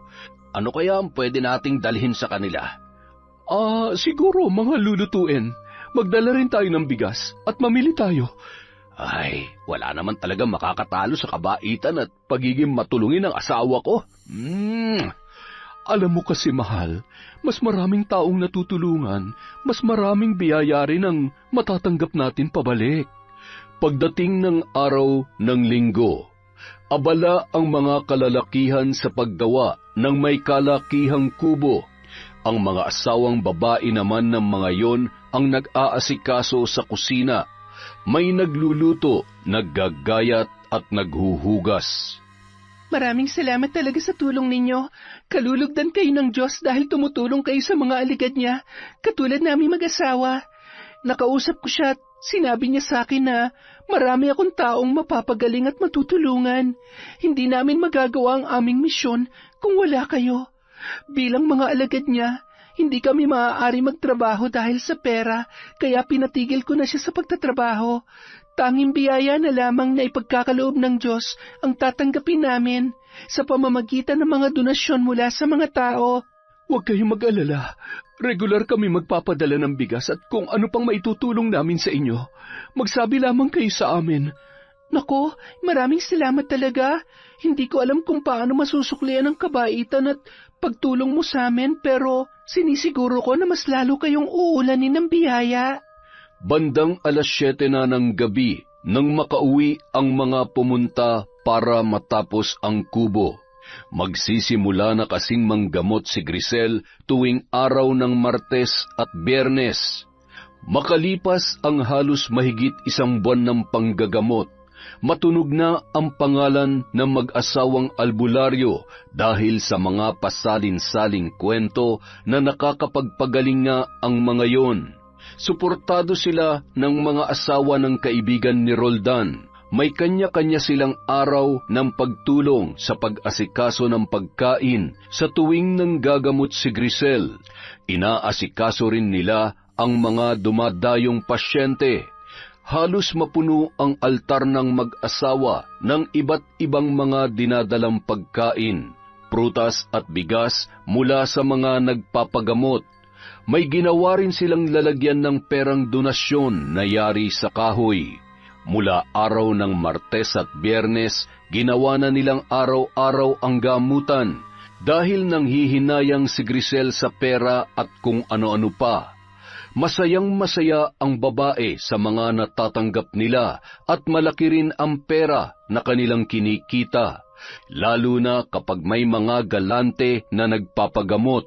Ano kaya ang pwede nating dalhin sa kanila? Siguro mga lulutuin. Magdala rin tayo ng bigas at mamili tayo. Ay, wala naman talaga makakatalo sa kabaitan at pagiging matulungin ng asawa ko. Alam mo kasi, mahal, mas maraming taong natutulungan, mas maraming biyaya rin ang matatanggap natin pabalik. Pagdating ng araw ng linggo, abala ang mga kalalakihan sa paggawa ng may kalakihang kubo. Ang mga asawang babae naman ng mga yon ang nag-aasikaso sa kusina. May nagluluto, naggagayat at naghuhugas. Maraming salamat talaga sa tulong ninyo. Kalulugdan kayo ng Diyos dahil tumutulong kayo sa mga alagad niya, katulad namin mag-asawa. Nakausap ko siya at sinabi niya sa akin na marami akong taong mapapagaling at matutulungan. Hindi namin magagawa ang aming misyon kung wala kayo. Bilang mga alagad niya, hindi kami maaari magtrabaho dahil sa pera, kaya pinatigil ko na siya sa pagtatrabaho. Tanging biyaya na lamang na ipagkakaloob ng Diyos ang tatanggapin namin sa pamamagitan ng mga donasyon mula sa mga tao. Huwag kayong mag-alala. Regular kami magpapadala ng bigas at kung ano pang maitutulong namin sa inyo. Magsabi lamang kayo sa amin. Nako, maraming salamat talaga. Hindi ko alam kung paano masusuklian ang kabaitan at pagtulong mo sa amin pero sinisiguro ko na mas lalo kayong uulanin ng biyaya. Bandang 7:00 na ng gabi nang makauwi ang mga pumunta para matapos ang kubo. Magsisimula na kasing manggamot si Grisel tuwing araw ng Martes at Biyernes. Makalipas ang halos mahigit 1 buwan ng panggagamot, matunog na ang pangalan ng mag-asawang albularyo dahil sa mga pasalin-saling kwento na nakakapagpagaling nga ang mga yon. Suportado sila ng mga asawa ng kaibigan ni Roldan. May kanya-kanya silang araw ng pagtulong sa pag-asikaso ng pagkain sa tuwing nanggagamot si Grisel. Inaasikaso rin nila ang mga dumadayong pasyente. Halos mapuno ang altar ng mag-asawa ng iba't ibang mga dinadalang pagkain, prutas at bigas mula sa mga nagpapagamot. May ginawa rin silang lalagyan ng perang donasyon na yari sa kahoy. Mula araw ng Martes at Biyernes, ginawa na nilang araw-araw ang gamutan dahil nanghihinayang si Grisel sa pera at kung ano-ano pa. Masayang-masaya ang babae sa mga natatanggap nila at malaki rin ang pera na kanilang kinikita, lalo na kapag may mga galante na nagpapagamot.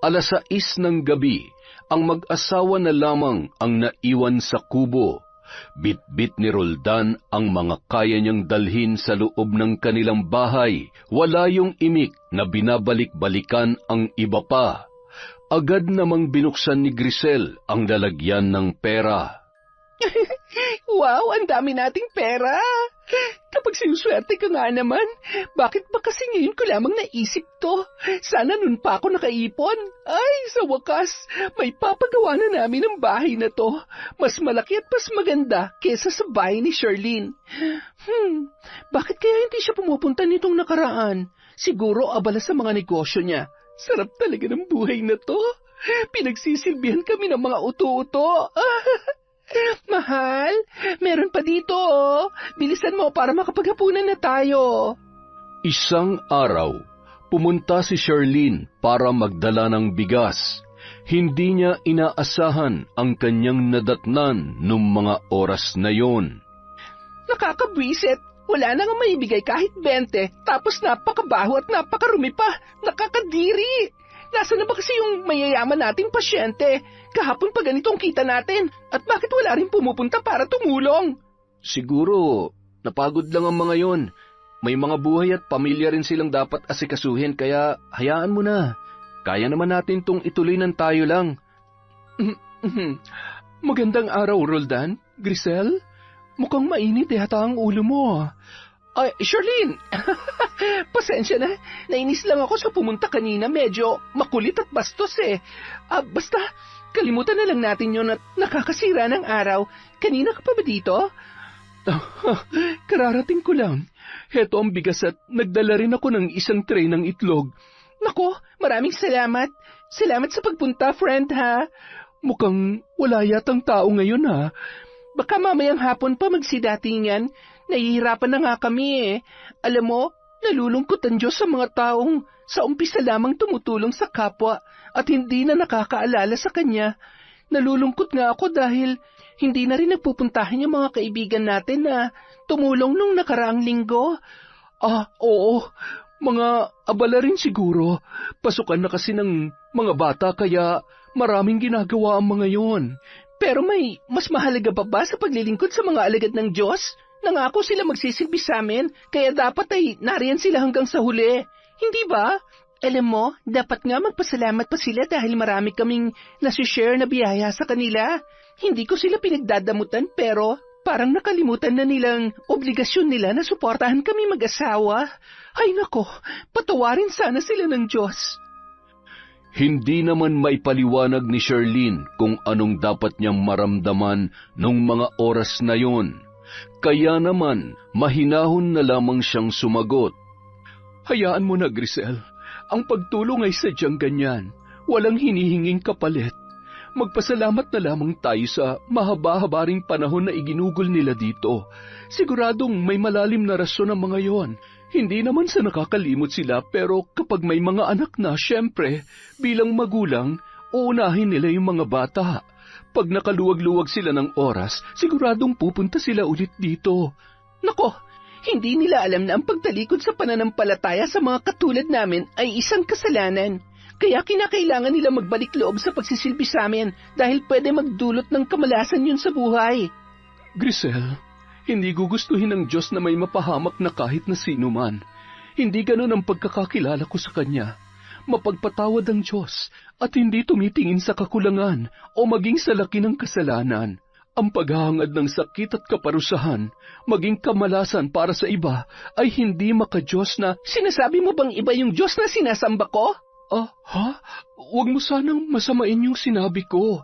6:00 ng gabi, ang mag-asawa na lamang ang naiwan sa kubo. Bit-bit ni Roldan ang mga kaya niyang dalhin sa loob ng kanilang bahay. Wala yung imik na binabalik-balikan ang iba pa. Agad namang binuksan ni Grisel ang lalagyan ng pera. Wow, ang dami nating pera! Kapag sinuswerte ka nga naman, bakit ba kasi ngayon ko lamang naisip to? Sana nun pa ako nakaipon. Ay, sa wakas, may papagawa na namin ang bahay na to. Mas malaki at mas maganda kesa sa bahay ni Charlene. Bakit kaya hindi siya pumupunta nitong nakaraan? Siguro abala sa mga negosyo niya. Sarap talaga ng buhay na to. Pinagsisilbihan kami ng mga uto-uto. Mahal, meron pa dito oh. Bilisan mo para makapaghapunan na tayo. Isang araw, pumunta si Charlene para magdala ng bigas. Hindi niya inaasahan ang kanyang nadatnan nung mga oras na yon. Nakakabwisit. Wala na nga maibigay kahit 20, tapos napakabaho at napakarumi pa. Nakakadiri. Nasaan na ba kasi yung mayayaman nating pasyente? Kahapon pa ganitong kita natin. At bakit wala rin pumupunta para tumulong? Siguro, napagod lang ang mga yon. May mga buhay at pamilya rin silang dapat asikasuhin, kaya hayaan mo na. Kaya naman natin tong ituloy ng tayo lang. Magandang araw, Roldan. Grisel? Mukhang mainit yata ang ulo mo. Ay, Charlene! Pasensya na. Nainis lang ako sa pumunta kanina. Medyo makulit at bastos eh. Basta, kalimutan na lang natin yun at nakakasira ng araw. Kanina ka pa ba dito? Kararating ko lang. Heto ang bigas at nagdala rin ako ng isang tray ng itlog. Nako, maraming salamat. Salamat sa pagpunta, friend ha. Mukhang wala yatang tao ngayon ha. Baka mamayang hapon pa magsidatingan. Nahihirapan na nga kami eh. Alam mo, nalulungkot ang Diyos sa mga taong sa umpisa lamang tumutulong sa kapwa at hindi na nakakaalala sa Kanya. Nalulungkot nga ako dahil hindi na rin nagpupuntahan yung mga kaibigan natin na tumulong nung nakaraang linggo. Oo, mga abala rin siguro. Pasukan na kasi ng mga bata kaya maraming ginagawa ang mga yon. Pero may mas mahalaga pa ba sa paglilingkod sa mga alagad ng Diyos? Nangako sila magsisilbi sa amin, kaya dapat ay nariyan sila hanggang sa huli. Hindi ba? Alam mo, dapat nga magpasalamat pa sila dahil marami kaming nasi-share na biyaya sa kanila. Hindi ko sila pinagdadamutan pero parang nakalimutan na nilang obligasyon nila na suportahan kami mag-asawa. Ay nako, patawarin sana sila ng Diyos. Hindi naman maipaliwanag ni Charlene kung anong dapat niyang maramdaman nung mga oras na yon. Kaya naman, mahinahon na lamang siyang sumagot. Hayaan mo na, Grisel. Ang pagtulong ay sadyang ganyan. Walang hinihinging kapalit. Magpasalamat na lamang tayo sa mahaba-haba ring panahon na iginugol nila dito. Siguradong may malalim na rason ang mga yon. Hindi naman sa nakakalimot sila pero kapag may mga anak na, syempre, bilang magulang, uunahin nila yung mga bata. Pag nakaluwag-luwag sila ng oras, siguradong pupunta sila ulit dito. Nako, hindi nila alam na ang pagtalikod sa pananampalataya sa mga katulad namin ay isang kasalanan. Kaya kinakailangan nila magbalik loob sa pagsisilbi sa amin dahil pwede magdulot ng kamalasan yun sa buhay. Grisel, hindi gugustuhin ng Diyos na may mapahamak na kahit na sino man. Hindi ganun ang pagkakakilala ko sa Kanya. Mapagpatawad ang Diyos at hindi tumitingin sa kakulangan o maging sa laki ng kasalanan. Ang paghahangad ng sakit at kaparusahan, maging kamalasan para sa iba, ay hindi maka-Diyos na... Sinasabi mo bang iba yung Diyos na sinasamba ko? Huwag mo sanang masamain yung sinabi ko.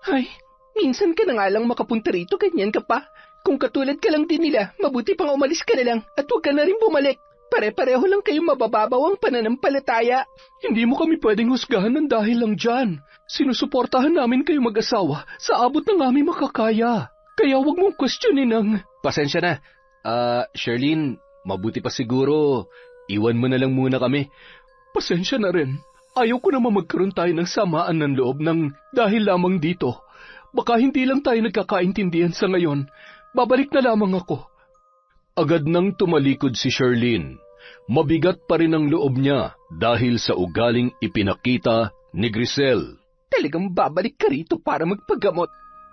Ay, minsan ka na nga lang makapunta rito, ganyan ka pa. Kung katulad ka lang din nila, mabuti pang umalis ka na lang at huwag ka na rin bumalik. Pare-pareho lang kayong mabababaw ang pananampalataya. Hindi mo kami pwedeng husgahan ng dahil lang dyan. Sinusuportahan namin kayo mag-asawa sa abot ng aming makakaya. Kaya huwag mong questionin ang... Pasensya na. Charlene, mabuti pa siguro. Iwan mo na lang muna kami. Pasensya na rin. Ayaw ko naman magkaroon tayo ng samaan ng loob ng dahil lamang dito. Baka hindi lang tayo nagkakaintindihan sa ngayon. Babalik na lamang ako. Agad nang tumalikod si Charlene. Mabigat pa rin ang loob niya dahil sa ugaling ipinakita ni Grisel. Talagang babalik ka rito para magpagamot.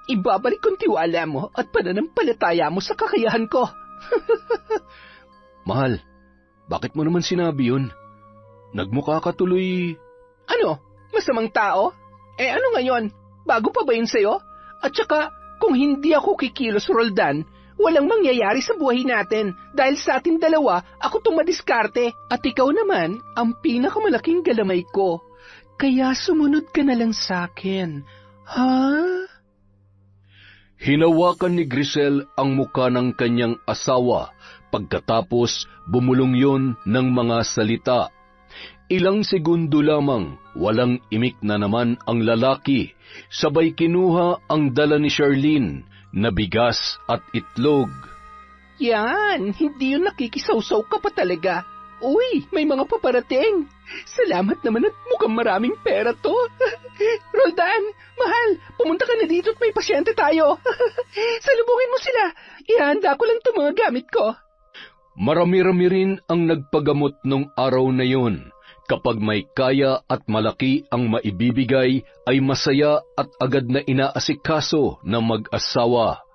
Ibabalik kong tiwala mo at pananampalataya mo sa kakayahan ko. Mahal, bakit mo naman sinabi yun? Nagmukha ka tuloy... Ano? Masamang tao? Ano ngayon? Bago pa ba yun sa'yo? At saka, kung hindi ako kikilos, Roldan, walang mangyayari sa buhay natin. Dahil sa atin dalawa, ako tong madiskarte. At ikaw naman, ang pinakamalaking galamay ko. Kaya sumunod ka na lang sa akin. Ha? Hinawakan ni Grisel ang muka ng kanyang asawa, pagkatapos bumulong yon ng mga salita. Ilang segundo lamang, walang imik na naman ang lalaki, sabay kinuha ang dala ni Charlene na bigas at itlog. Yan, hindi yun nakikisawsaw ka pa talaga. Uy, may mga paparating. Salamat naman at mukhang maraming pera to. Roldan, mahal, pumunta ka na dito at may pasyente tayo. Salubungin mo sila. Ihanda ko lang itong mga gamit ko. Marami-rami rin ang nagpagamot nung araw na yon. Kapag may kaya at malaki ang maibibigay, ay masaya at agad na inaasikaso ng mag-asawa.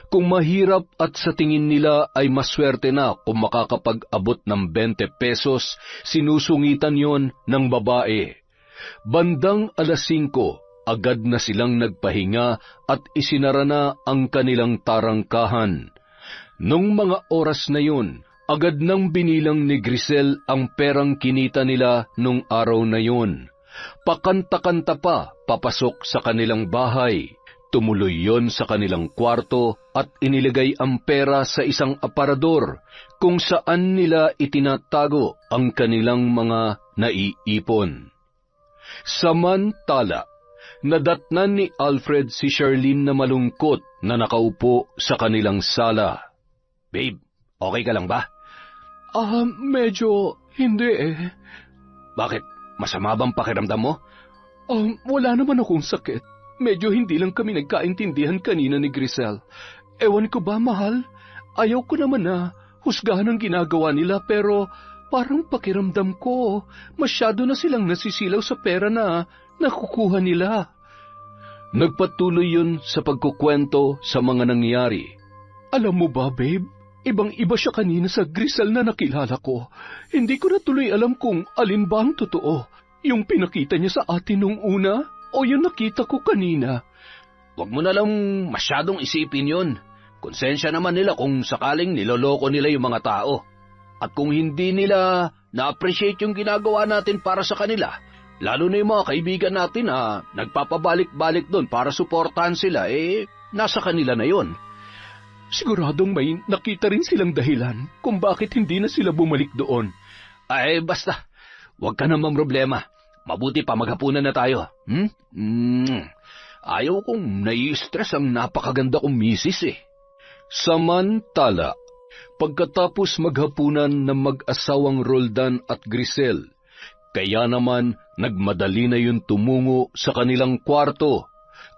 Kung mahirap at sa tingin nila ay maswerte na kung makakapag-abot ng 20 pesos, sinusungitan yon ng babae. Bandang 5:00, agad na silang nagpahinga at isinara na ang kanilang tarangkahan. Nung mga oras na yun, agad nang binilang ni Grisel ang perang kinita nila nung araw na yun. Pakanta-kanta pa papasok sa kanilang bahay. Tumuloy yon sa kanilang kwarto at inilagay ang pera sa isang aparador kung saan nila itinatago ang kanilang mga naiipon. Samantala, nadatnan ni Alfred si Charlene na malungkot na nakaupo sa kanilang sala. Babe, okay ka lang ba? Medyo hindi eh. Bakit? Masama bang pakiramdam mo? Wala naman akong sakit. Medyo hindi lang kami nagkaintindihan kanina ni Grisel. Ewan ko ba, mahal? Ayaw ko naman na husgahan ang ginagawa nila pero parang pakiramdam ko masyado na silang nasisilaw sa pera na nakukuha nila. Nagpatuloy yun sa pagkukwento sa mga nangyari. Alam mo ba, babe? Ibang-iba siya kanina sa Grisel na nakilala ko. Hindi ko na tuloy alam kung alin ba ang totoo. Yung pinakita niya sa atin nung una o yung nakita ko kanina. Huwag mo na lang masyadong isipin yun. Konsensya naman nila kung sakaling niloloko nila yung mga tao. At kung hindi nila na-appreciate yung ginagawa natin para sa kanila, lalo na yung mga kaibigan natin na nagpapabalik-balik doon para suportahan sila, nasa kanila na yon. Siguradong may nakita rin silang dahilan kung bakit hindi na sila bumalik doon. Basta, huwag ka namang problema. Mabuti pa maghapunan na tayo. Ayaw kong nai-stress ang napakaganda kong misis eh. Samantala, pagkatapos maghapunan ng mag-asawang Roldan at Grisel, kaya naman nagmadali na yun tumungo sa kanilang kwarto.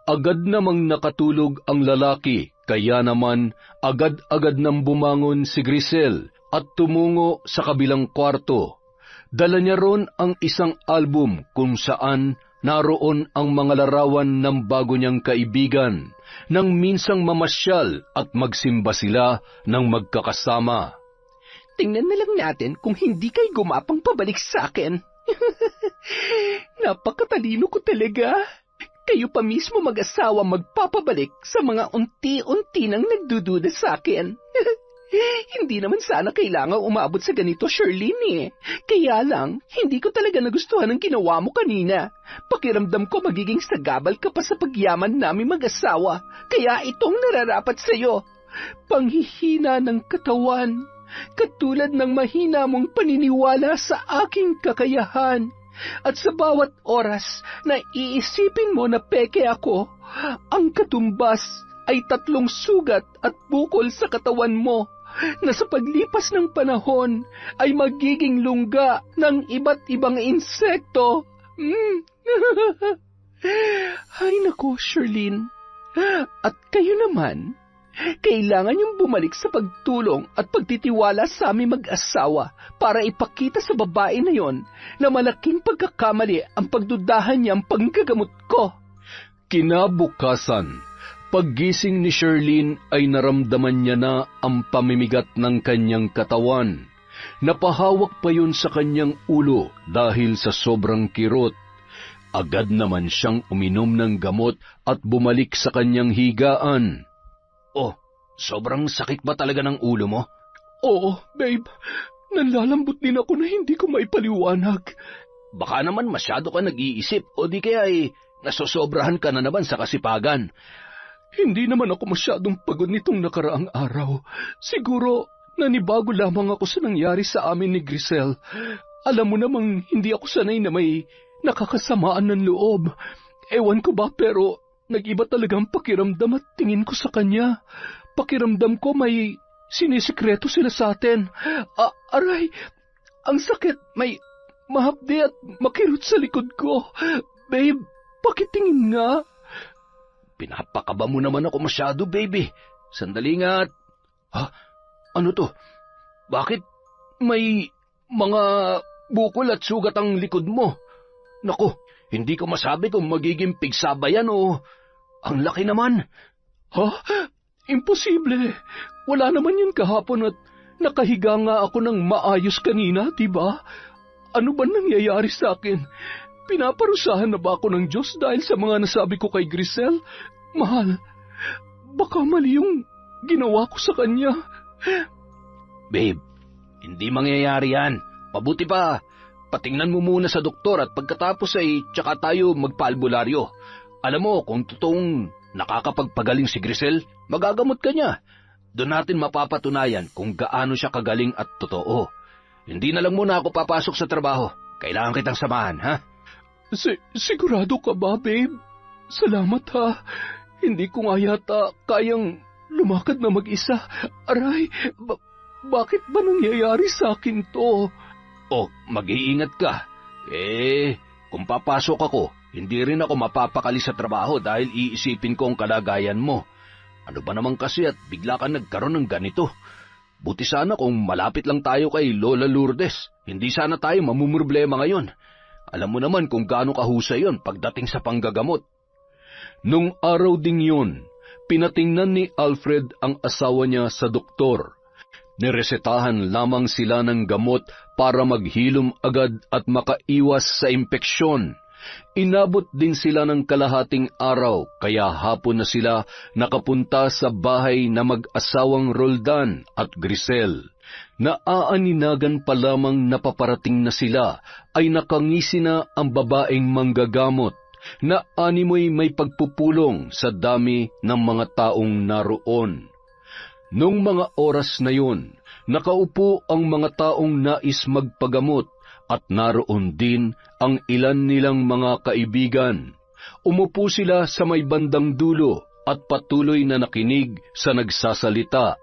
Agad namang nakatulog ang lalaki, kaya naman agad-agad nang bumangon si Grisel at tumungo sa kabilang kwarto. Dala niya ron ang isang album kung saan naroon ang mga larawan ng bago niyang kaibigan nang minsang mamasyal at magsimba sila ng magkakasama. Tingnan na lang natin kung hindi kayo gumapang pabalik sa akin. Napakatalino ko talaga. Kayo pa mismo mag-asawa magpapabalik sa mga unti-unti nang nagdududa sa akin. Hindi naman sana kailangan umabot sa ganito, Charlene eh. Kaya lang, hindi ko talaga nagustuhan ang ginawa mo kanina. Pakiramdam ko magiging sagabal ka pa sa pagyaman namin mag-asawa. Kaya itong nararapat sa'yo. Panghihina ng katawan. Katulad ng mahina mong paniniwala sa aking kakayahan. At sa bawat oras na iisipin mo na peke ako, ang katumbas ay 3 sugat at bukol sa katawan mo na sa paglipas ng panahon ay magiging lungga ng iba't ibang insekto. Ay nako, Charlene. At kayo naman, kailangan yung bumalik sa pagtulong at pagtitiwala sa aming mag-asawa para ipakita sa babae na yon na malaking pagkakamali ang pagdudahan niyang panggagamot ko. Kinabukasan, paggising ni Charlene ay naramdaman niya na ang pamimigat ng kanyang katawan. Napahawak pa yun sa kanyang ulo dahil sa sobrang kirot. Agad naman siyang uminom ng gamot at bumalik sa kanyang higaan. Oh, Sobrang sakit ba talaga ng ulo mo? Oo, babe. Nanlalambot din ako na hindi ko maipaliwanag. Baka naman masyado ka nag-iisip o di kaya nasosobrahan ka na naman sa kasipagan. Hindi naman ako masyadong pagod nitong nakaraang araw. Siguro, nanibago lamang ako sa nangyari sa amin ni Grisel. Alam mo namang hindi ako sanay na may nakakasamaan ng loob. Ewan ko ba pero nag-iba talagang pakiramdam at tingin ko sa kanya. Pakiramdam ko may sinisikreto sila sa atin. Aray, ang sakit, may mahapdi at makirot sa likod ko. Babe, pakitingin nga. Pinapakaba mo naman ako masyado, baby. Sandali nga. Ano to? Bakit may mga bukol at sugat ang likod mo? Naku, hindi ko masabi kung magiging pigsaba yan o ang laki naman. Imposible. Wala naman yun kahapon at nakahiga nga ako ng maayos kanina, diba? Ano ba nangyayari sa akin? Pinaparusahan na ba ako ng Diyos dahil sa mga nasabi ko kay Grisel? Mahal, baka mali yung ginawa ko sa kanya. Babe, hindi mangyayari yan. Mabuti pa, patingnan mo muna sa doktor at pagkatapos ay tsaka tayo magpaalbularyo. Alam mo, kung totoong nakakapagpagaling si Grisel, magagamot ka niya. Doon natin mapapatunayan kung gaano siya kagaling at totoo. Hindi na lang muna ako papasok sa trabaho. Kailangan kitang samahan, ha? Sigurado ka ba, babe? Salamat, ha. Hindi ko nga yata kayang lumakad na mag-isa. Aray, bakit ba nangyayari sa akin to? Mag-iingat ka. Kung papasok ako, hindi rin ako mapapakali sa trabaho dahil iisipin ko ang kalagayan mo. Ano ba naman kasi at bigla ka nagkaroon ng ganito? Buti sana kung malapit lang tayo kay Lola Lourdes. Hindi sana tayo mamumroblema ngayon. Alam mo naman kung gaano kahusay yon pagdating sa panggagamot. Nung araw ding yun, pinatingnan ni Alfred ang asawa niya sa doktor. Niresetahan lamang sila ng gamot para maghilom agad at makaiwas sa impeksyon. Inabot din sila ng kalahating araw kaya hapon na sila nakapunta sa bahay na mag-asawang Roldan at Grisel. Naaaninagan pa lamang napaparating na sila ay nakangisi na ang babaeng manggagamot na animoy may pagpupulong sa dami ng mga taong naroon. Nung mga oras na yun, nakaupo ang mga taong nais magpagamot at naroon din ang ilan nilang mga kaibigan. Umupo sila sa may bandang dulo at patuloy na nakinig sa nagsasalita.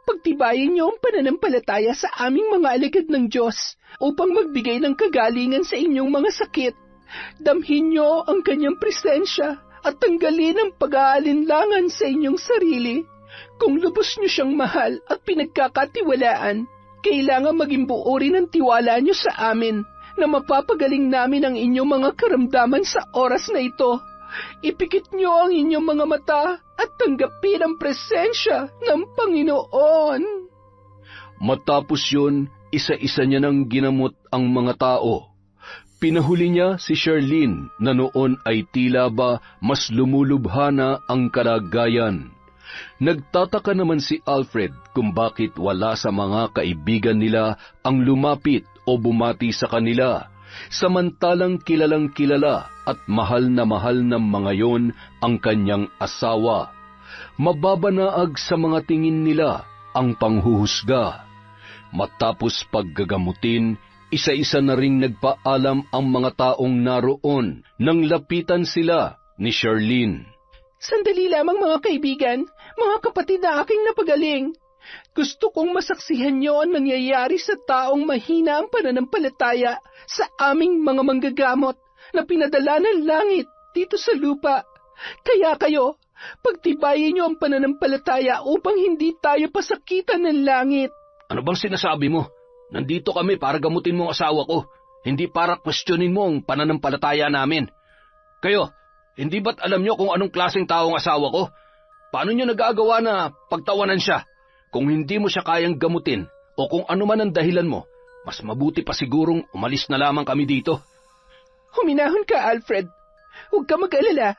Pagtibayin niyo ang pananampalataya sa aming mga alagad ng Diyos upang magbigay ng kagalingan sa inyong mga sakit. Damhin niyo ang kanyang presensya at tanggalin ang pag-aalinlangan sa inyong sarili. Kung lubos niyo siyang mahal at pinagkakatiwalaan, kailangan maging buo rin ang tiwala niyo sa amin na mapapagaling namin ang inyong mga karamdaman sa oras na ito. Ipikit niyo ang inyong mga mata at tanggapin ang presensya ng Panginoon. Matapos yun, isa-isa niya nang ginamot ang mga tao. Pinahuli niya si Charlene na noon ay tila ba mas lumulubha na ang kalagayan. Nagtataka naman si Alfred kung bakit wala sa mga kaibigan nila ang lumapit o bumati sa kanila, samantalang kilalang kilala at mahal na mga yon ang kanyang asawa. Mababanaag sa mga tingin nila ang panghuhusga. Matapos paggagamutin, isa-isa na ring nagpaalam ang mga taong naroon nang lapitan sila ni Charlene. Sandali lamang mga kaibigan, mga kapatid na aking napagaling. Gusto kong masaksihan niyo ang nangyayari sa taong mahina ang pananampalataya sa aming mga manggagamot na pinadala ng langit dito sa lupa. Kaya kayo, pagtibayin niyo ang pananampalataya upang hindi tayo pasakitan ng langit. Ano bang sinasabi mo? Nandito kami para gamutin mo ang asawa ko, hindi para kwestiyonin mo ang pananampalataya namin. Kayo, hindi ba't alam niyo kung anong klaseng tao ang asawa ko? Paano niyo nagagawa na pagtawanan siya? Kung hindi mo siya kayang gamutin o kung ano man ang dahilan mo, mas mabuti pa sigurong umalis na lamang kami dito. Huminahon ka, Alfred. Huwag ka mag-alala.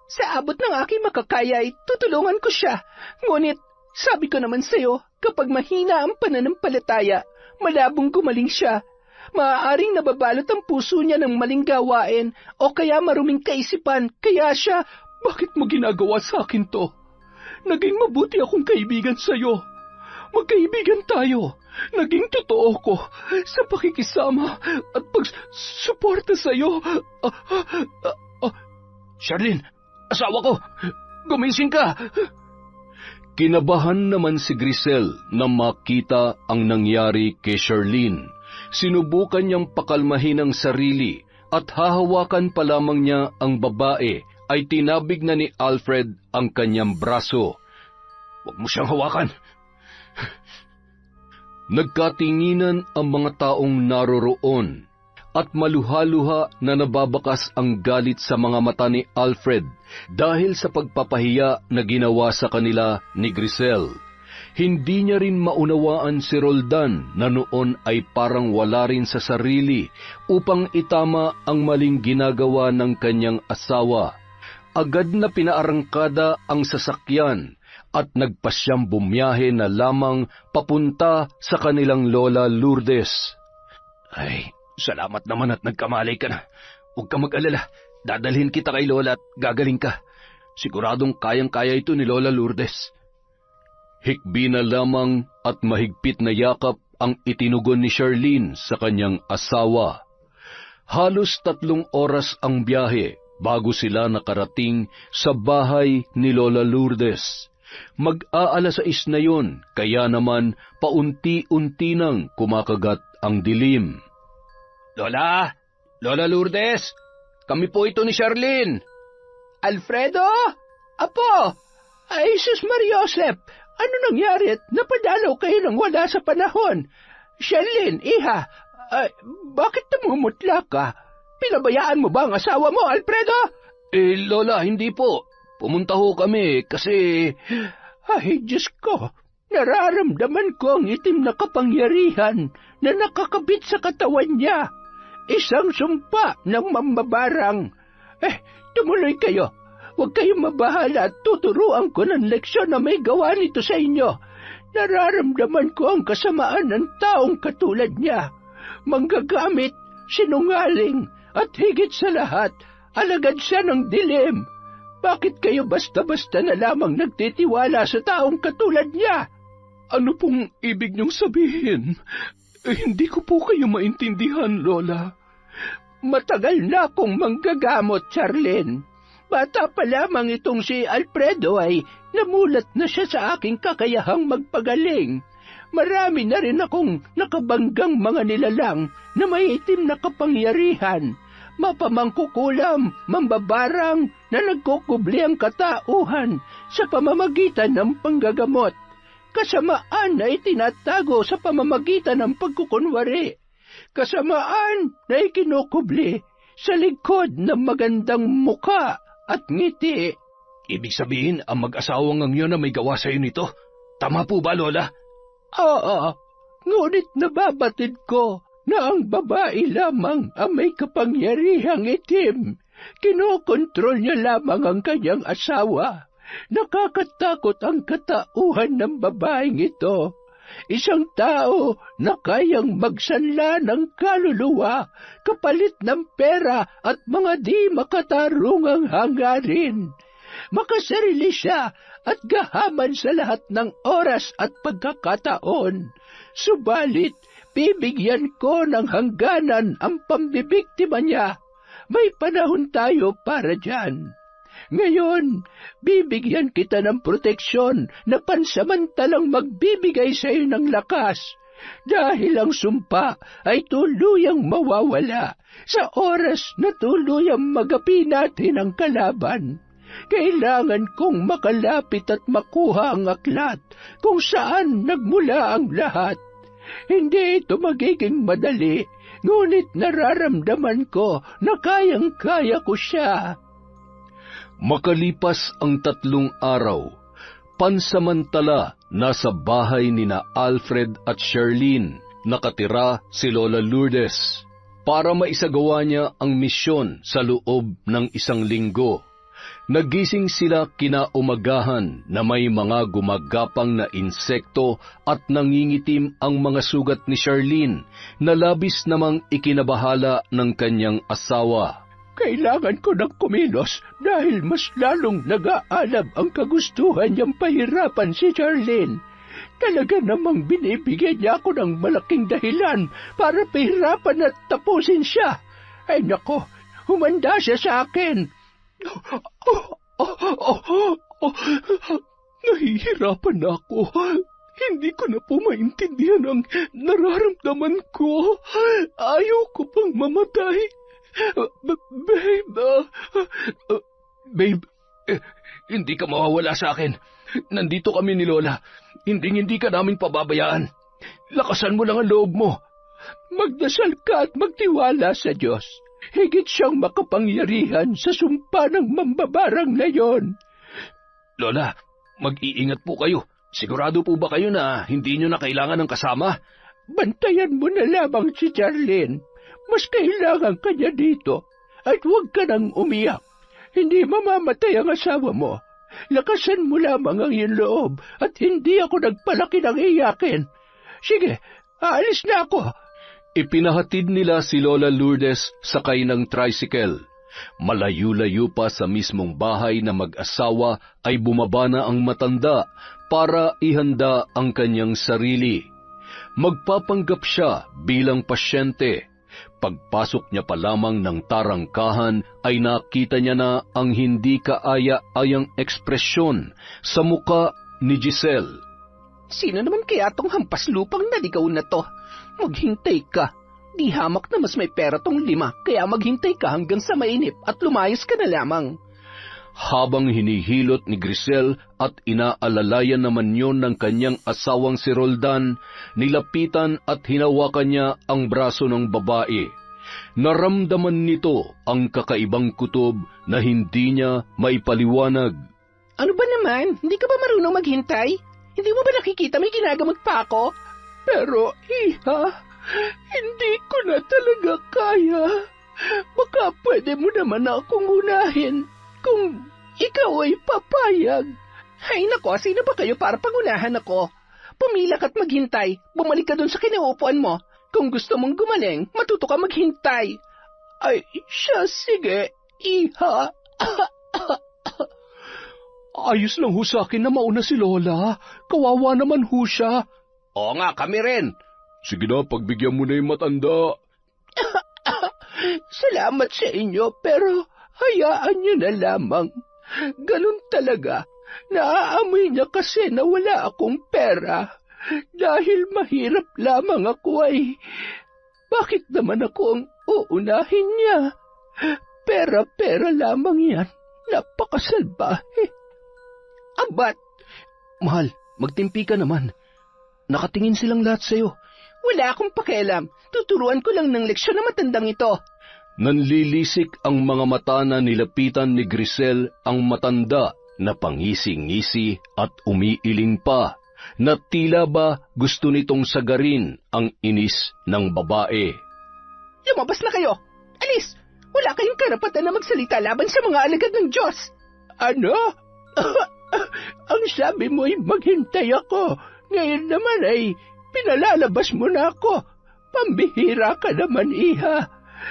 Sa abot ng aking makakaya ay tutulungan ko siya. Ngunit Sabi ko naman sa'yo, kapag mahina ang pananampalataya, malabong gumaling siya. Maaaring nababalot ang puso niya ng maling gawain o kaya maruming kaisipan, kaya siya, bakit mo ginagawa sa akin to? Naging mabuti akong kaibigan sa'yo. Magkaibigan tayo. Naging totoo ko sa pakikisama at pagsuporta sa'yo. Charlene, asawa ko, gumising ka! Kinabahan naman si Grisel na makita ang nangyari kay Charlene. Sinubukan niyang pakalmahin ang sarili at hahawakan pa lamang niya ang babae ay tinabig na ni Alfred ang kanyang braso. Huwag mo siyang hawakan. Nagkatinginan ang mga taong naroroon at maluha-luha na nababakas ang galit sa mga mata ni Alfred dahil sa pagpapahiya na ginawa sa kanila ni Grisel. Hindi niya rin maunawaan si Roldan na noon ay parang wala rin sa sarili upang itama ang maling ginagawa ng kanyang asawa. Agad na pinaarangkada ang sasakyan at nagpasyang bumiyahe na lamang papunta sa kanilang Lola Lourdes. Ay, salamat naman at nagkamalay ka na. Huwag ka mag-alala. Dadalhin kita kay Lola at gagaling ka. Siguradong kayang-kaya ito ni Lola Lourdes. Hikbi na lamang at mahigpit na yakap ang itinugon ni Charlene sa kanyang asawa. Halos 3 oras ang biyahe bago sila nakarating sa bahay ni Lola Lourdes. Mag-aalas-6 na yon, kaya naman paunti-unti nang kumakagat ang dilim. Lola! Lola Lourdes! Kami po ito ni Charlene! Alfredo? Apo! Ay, Sus Mariosep! Ano nangyari at napadalaw kayo nang wala sa panahon? Charlene, iha, bakit namumutla ka? Pinabayaan mo ba ang asawa mo, Alfredo? Lola, hindi po. Pumunta ho kami kasi... Ay, Diyos ko, nararamdaman ko ang itim na kapangyarihan na nakakabit sa katawan niya. Isang sumpa ng mambabarang. Tumuloy kayo. Huwag kayong mabahala at tuturuan ko ng leksyon na may gawa nito sa inyo. Nararamdaman ko ang kasamaan ng taong katulad niya. Manggagamit, sinungaling, at higit sa lahat, alagad siya ng dilim. Bakit kayo basta-basta na lamang nagtitiwala sa taong katulad niya? Ano pong ibig niyong sabihin? Hindi ko po kayo maintindihan, Lola. Matagal na akong manggagamot, Charlene. Bata pa lamang itong si Alfredo ay namulat na siya sa aking kakayahang magpagaling. Marami na rin akong nakabanggang mga nilalang na may itim na kapangyarihan. Mapamangkukulam, mambabarang na nagkukubli ang katauhan sa pamamagitan ng panggagamot. Kasamaan na itinatago sa pamamagitan ng pagkukunwari. Kasamaan na ikinukubli sa likod ng magandang muka at ngiti. Ibig sabihin, ang mag-asawang ang yun na may gawa sa'yo nito. Tama po ba, Lola? Oo, ngunit nababatid ko na ang babae lamang ang may kapangyarihang itim. Kinokontrol niya lamang ang kanyang asawa. Nakakatakot ang katauhan ng babaeng ito. Isang tao na kayang magsanla ng kaluluwa kapalit ng pera at mga di makatarungang hangarin. Makasarili siya at gahaman sa lahat ng oras at pagkakataon. Subalit, bibigyan ko ng hangganan ang pambibiktima niya. May panahon tayo para dyan. Ngayon, bibigyan kita ng proteksyon na pansamantalang magbibigay sa iyo ng lakas. Dahil ang sumpa ay tuluyang mawawala sa oras na tuluyang magapi natin ang kalaban. Kailangan kong makalapit at makuha ang aklat kung saan nagmula ang lahat. Hindi ito magiging madali, ngunit nararamdaman ko na kayang-kaya ko siya. Makalipas ang 3 araw, pansamantala nasa bahay nina Alfred at Charlene nakatira si Lola Lourdes para maisagawa niya ang misyon sa loob ng 1 linggo. Nagising sila kinaumagahan na may mga gumagapang na insekto at nangingitim ang mga sugat ni Charlene na labis namang ikinabahala ng kanyang asawa. Kailangan ko ng kumilos dahil mas lalong nag-aalab ang kagustuhan niyang pahirapan si Charlene. Talaga namang binibigyan niya ako ng malaking dahilan para pahirapan at tapusin siya. Ay nako, humanda siya sa akin. Nahihirapan na ako. Hindi ko na po maintindihan ang nararamdaman ko. Ayaw ko pang mamatay. Babe, hindi ka mawawala sa akin. Nandito kami ni Lola. Hindi ka namin pababayaan. Lakasan mo lang ang loob mo. Magdasal ka at magtiwala sa Diyos. Higit siyang makapangyarihan sa sumpa ng mambabarang na yon. Lola, mag-iingat po kayo. Sigurado po ba kayo na hindi nyo na kailangan ng kasama? Bantayan mo na lamang si Charlene. Mas kailangan ka niya dito. At huwag ka nang umiyak. Hindi mamamatay ang asawa mo. Lakasan mo lamang ang iyong loob at hindi ako nagpalaki ng iyakin. Sige, aalis na ako. Ipinahatid nila si Lola Lourdes sakay ng tricycle. Malayo-layo pa sa mismong bahay na mag-asawa ay bumaba na ang matanda para ihanda ang kanyang sarili. Magpapanggap siya bilang pasyente. Pagpasok niya pa lamang ng tarangkahan ay nakita niya na ang hindi kaaya-ayang ekspresyon sa muka ni Giselle. Sino naman kaya tong hampas lupang naligaw na to? Maghintay ka. Di hamak na mas may pera tong 5, kaya maghintay ka hanggang sa mainip at lumayas ka na lamang. Habang hinihilot ni Grisel at inaalalayan naman yon ng kanyang asawang si Roldan, nilapitan at hinawakan niya ang braso ng babae. Naramdaman nito ang kakaibang kutob na hindi niya maipaliwanag. Ano ba naman? Hindi ka ba marunong maghintay? Hindi mo ba nakikita may ginagamot pa ako? Pero, iha, hindi ko na talaga kaya. Baka pwede mo naman akong unahin kung ikaw ay papayag. Ay nako, sino ba kayo para pangunahan ako? Pumila ka't maghintay. Bumalik ka dun sa kinaupuan mo. Kung gusto mong gumaling, matuto ka maghintay. Ay, siya, sige, iha. Ayos lang ho sa akin na mauna si Lola. Kawawa naman ho siya. Oo nga, kami rin. Sige na, pagbigyan mo na yung matanda. Salamat sa inyo, pero hayaan niyo na lamang. Ganun talaga. Naaamoy niya kasi na wala akong pera. Dahil mahirap lamang ako ay, bakit naman ako ang uunahin niya? Pera-pera lamang yan. Napakasalbahe. Abat! Mahal, magtimpi ka naman. Nakatingin silang lahat sa'yo. Wala akong pakialam. Tuturuan ko lang ng leksyon na matandang ito. Nanlilisik ang mga mata na nilapitan ni Grisel ang matanda na pangisi-ngisi at umiiling pa, na tila ba gusto nitong sagarin ang inis ng babae. Lumabas na kayo! Alis! Wala kayong karapatan na magsalita laban sa mga alagad ng Diyos! Ano? Ang sabi mo ay maghintay ako. Ngayon naman ay pinalalabas mo na ako. Pambihira ka naman, iha.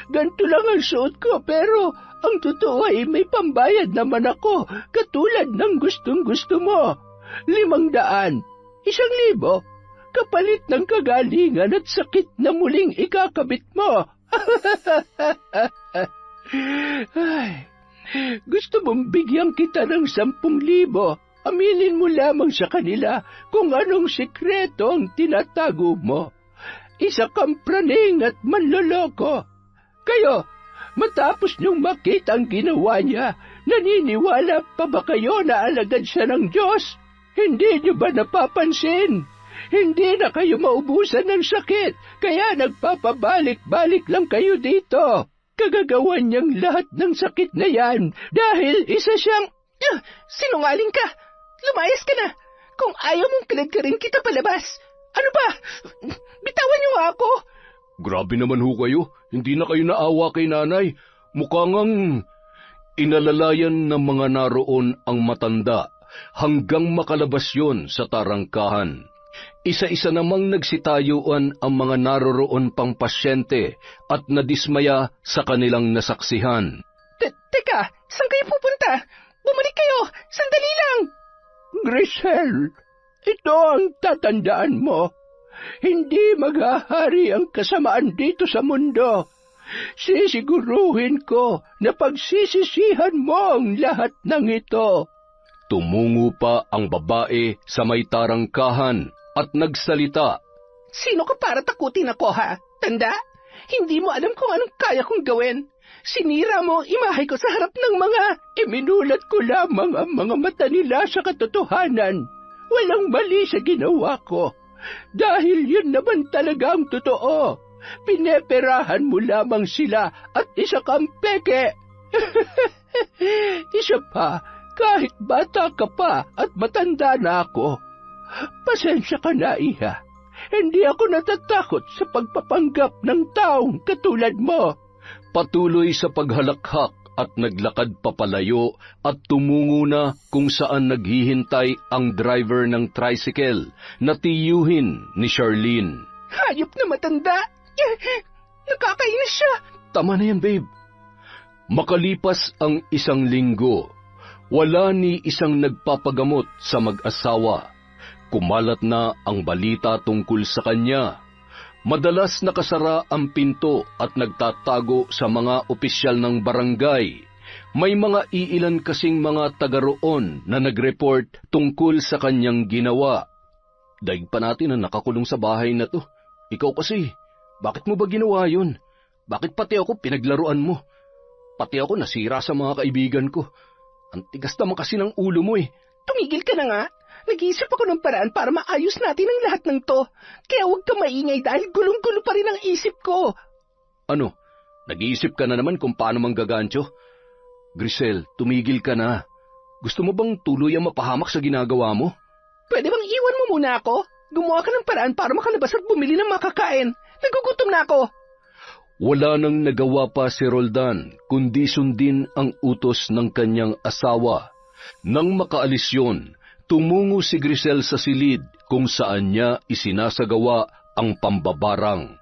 Ganto lang ang suot ko, pero ang totoo ay may pambayad naman ako, katulad ng gustong-gusto mo. 500, 1,000, kapalit ng kagalingan at sakit na muling ikakabit mo. Ay, gusto mong bigyan kita ng 10,000. Aminin mo lamang sa kanila kung anong sikreto ang tinatago mo. Isa kang praning at manloloko. Kayo, matapos niyong makita ang ginawa niya, naniniwala pa ba kayo na alagad siya ng Diyos? Hindi niyo ba napapansin? Hindi na kayo maubusan ng sakit, kaya nagpapabalik-balik lang kayo dito. Kagagawan niyang lahat ng sakit na yan dahil isa siyang... Sinungaling ka! Lumayas ka na! Kung ayaw mong pinagkarin kita palabas! Ano ba? Bitawan niyo ako! Grabe naman ho kayo. Hindi na kayo naawa kay nanay. Mukhang Inalalayan ng mga naroon ang matanda hanggang makalabas yon sa tarangkahan. Isa-isa namang nagsitayuan ang mga naroroon pang pasyente at nadismaya sa kanilang nasaksihan. Teka, saan kayo pupunta? Bumalik kayo! Sandali lang! Grisel, ito ang tatandaan mo. Hindi maghahari ang kasamaan dito sa mundo. Sisiguruhin ko na pagsisisihan mo ang lahat ng ito. Tumungo pa ang babae sa may tarangkahan at nagsalita. Sino ka para takutin ako, ha? Tanda? Hindi mo alam kung anong kaya kong gawin. Sinira mo ang imahe ko sa harap ng mga... Iminulat ko lamang ang mga mata nila sa katotohanan. Walang mali sa ginawa ko. Dahil yun naman talaga ang totoo. Pineperahan mo lamang sila at isa kang peke. Isa pa, kahit bata ka pa at matanda na ako. Pasensya ka na, iha. Hindi ako natatakot sa pagpapanggap ng taong katulad mo. Patuloy sa paghalakhak at naglakad papalayo at tumungo na kung saan naghihintay ang driver ng tricycle na tiyuhin ni Charlene. Hayop na matanda! Nakakainis siya! Tama na yan, babe. Makalipas ang 1 linggo, wala ni isang nagpapagamot sa mag-asawa. Kumalat na ang balita tungkol sa kanya. Madalas nakasara ang pinto at nagtatago sa mga opisyal ng barangay. May mga iilan kasing mga taga roon na nag-report tungkol sa kanyang ginawa. Daig pa natin na nakakulong sa bahay na to. Ikaw kasi, bakit mo ba ginawa yun? Bakit pati ako pinaglaruan mo? Pati ako nasira sa mga kaibigan ko. Ang tigas naman kasi ng ulo mo eh. Tumigil ka na nga. Nag-iisip ako ng paraan para maayos natin ang lahat ng to. Kaya huwag ka maingay dahil gulong-gulo pa rin ang isip ko. Ano? Nag-iisip ka na naman kung paano manggagancho? Grisel, tumigil ka na. Gusto mo bang tuluyang mapahamak sa ginagawa mo? Pwede bang iwan mo muna ako? Gumawa ka ng paraan para makalabas at bumili ng makakain. Nagugutom na ako. Wala nang nagawa pa si Roldan, kundi sundin ang utos ng kanyang asawa. Nang makaalis yun, tumungo si Grisel sa silid kung saan niya isinasagawa ang pambabarang.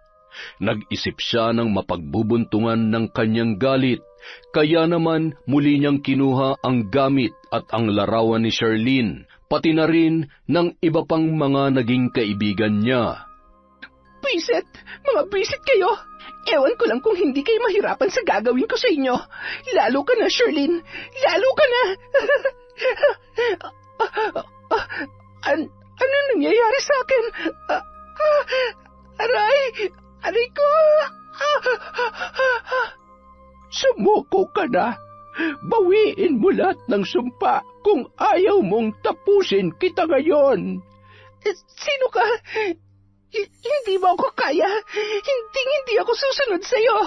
Nag-isip siya ng mapagbubuntungan ng kanyang galit, kaya naman muli niyang kinuha ang gamit at ang larawan ni Charlene, pati na rin ng iba pang mga naging kaibigan niya. Bisit! Mga bisit kayo! Ewan ko lang kung hindi kayo mahirapan sa gagawin ko sa inyo. Lalo ka na, Charlene! Lalo ka na! Ano nangyayari sa akin? Aray! Aray ko! Sumuko ka na. Bawiin mo lahat ng sumpa kung ayaw mong tapusin kita ngayon. Sino ka? Hindi mo ako kaya. Hindi ako susunod sa'yo.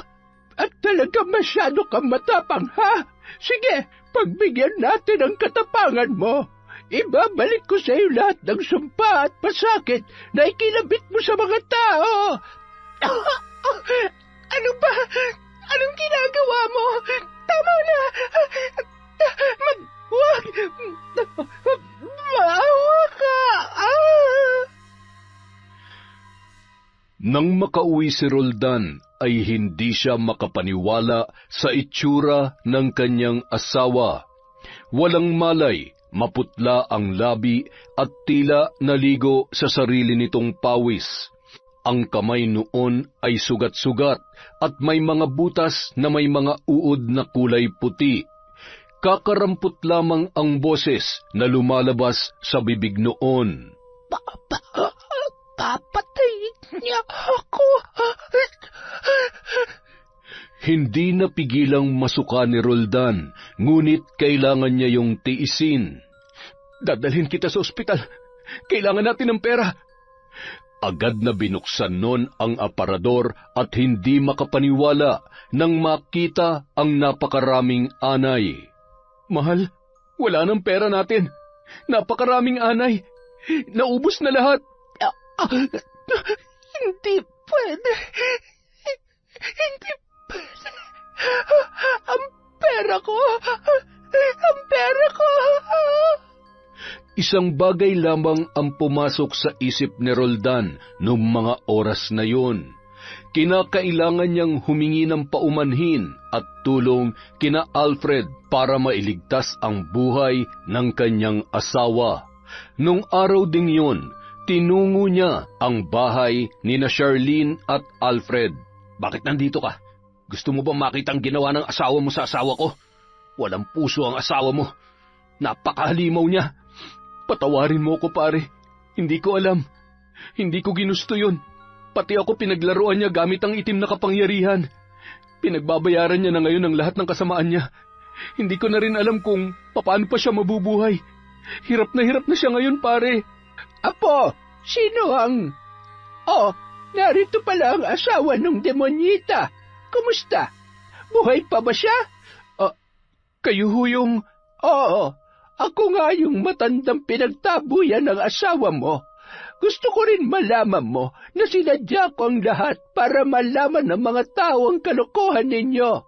At talaga masyado kang matapang, ha? Sige, pagbigyan natin ang katapangan mo. Ibabalik ko sa iyo lahat ng sumpa at pasakit na ikilabit mo sa mga tao. Ano ba? Anong ginagawa mo? Tama na! Wag! Maawa ka! Nang makauwi si Roldan, ay hindi siya makapaniwala sa itsura ng kanyang asawa. Walang malay, maputla ang labi at tila naligo sa sarili nitong pawis. Ang kamay noon ay sugat-sugat at may mga butas na may mga uod na kulay puti. Kakarampot lamang ang boses na lumalabas sa bibig noon. Papatayin niya ako. Hindi napigilang masuka ni Roldan, ngunit kailangan niya yung tiisin. Dadalhin kita sa ospital. Kailangan natin ng pera. Agad na binuksan nun ang aparador at hindi makapaniwala nang makita ang napakaraming anay. Mahal, wala nang pera natin. Napakaraming anay. Naubos na lahat. Hindi pwede. Hindi pwede. Ang pera ko! Ang pera ko! Isang bagay lamang ang pumasok sa isip ni Roldan noong mga oras na yun. Kinakailangan niyang humingi ng paumanhin at tulong kina Alfred para mailigtas ang buhay ng kanyang asawa. Nung araw ding yun, tinungo niya ang bahay ni na Charlene at Alfred. Bakit nandito ka? Gusto mo ba makita ang ginawa ng asawa mo sa asawa ko? Walang puso ang asawa mo. Napakahalimaw niya. Patawarin mo ko, pare. Hindi ko alam. Hindi ko ginusto yun. Pati ako pinaglaruan niya gamit ang itim na kapangyarihan. Pinagbabayaran niya na ngayon ang lahat ng kasamaan niya. Hindi ko na rin alam kung paano pa siya mabubuhay. Hirap na siya ngayon, pare. Apo, sino ang... Oh, narito pala ang asawa ng demonyita. Kumusta? Buhay pa ba siya? Kayo ho yung... Oo, ako nga yung matandang pinagtabuyan ng asawa mo. Gusto ko rin malaman mo na sinadya ko ang lahat para malaman ng mga tao ang kalokohan ninyo.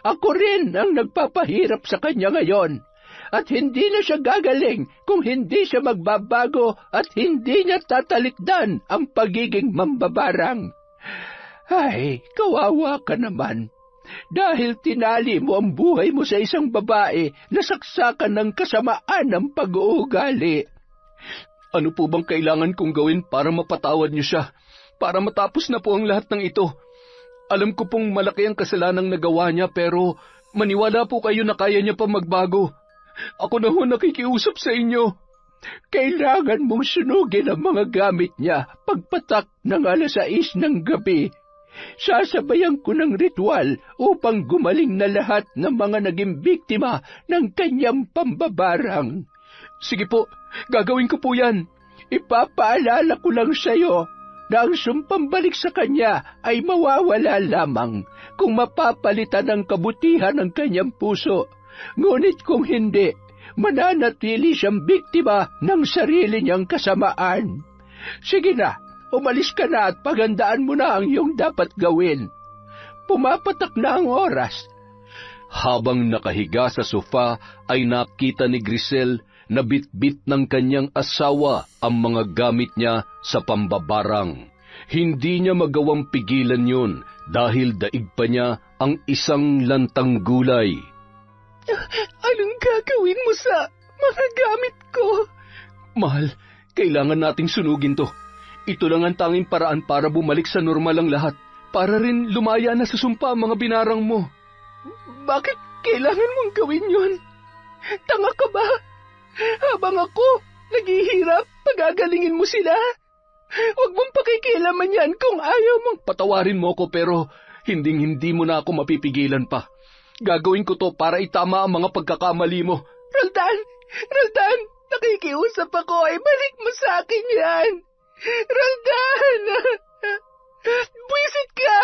Ako rin ang nagpapahirap sa kanya ngayon. At hindi na siya gagaling kung hindi siya magbabago at hindi niya tatalikdan ang pagiging mambabarang. Ay, kawawa ka naman. Dahil tinali mo ang buhay mo sa isang babae na saksakan ng kasamaan ng pag-uugali. Ano po bang kailangan kong gawin para mapatawad niyo siya? Para matapos na po ang lahat ng ito? Alam ko pong malaki ang kasalanang nagawa niya pero maniwala po kayo na kaya niya pa magbago. Ako na ho nakikiusap sa inyo. Kailangan mong sunugin ang mga gamit niya pagpatak ng 6:00 ng gabi. Sasabayan ko ng ritual upang gumaling na lahat ng mga naging biktima ng kanyang pambabarang. Sige po, gagawin ko po yan. Ipapaalala ko lang sa'yo na ang sumpambalik sa kanya ay mawawala lamang kung mapapalitan ng kabutihan ng kanyang puso. Ngunit kung hindi, mananatili siyang biktima ng sarili niyang kasamaan. Sige na, umalis ka na at paghandaan mo na ang iyong dapat gawin. Pumapatak na ang oras. Habang nakahiga sa sofa ay nakita ni Grisel na bitbit ng kanyang asawa ang mga gamit niya sa pambabarang. Hindi niya magawang pigilan yun dahil daig pa niya ang isang lantang gulay. Anong gagawin mo sa mga gamit ko? Mahal, kailangan nating sunugin to. Ito lang ang tanging paraan para bumalik sa normal ang lahat. Para rin lumaya na sa sumpa ang mga binarang mo. Bakit kailangan mong gawin yun? Tanga ka ba? Habang ako naghihirap, pagagalingin mo sila? Huwag mong pakikialaman yan kung ayaw mong... Patawarin mo ko pero hindi mo na ako mapipigilan pa. Gagawin ko to para itama ang mga pagkakamali mo. Roldan, nakikiusap ako ay balik mo sa akin yan. Roldan! Buwisit ka!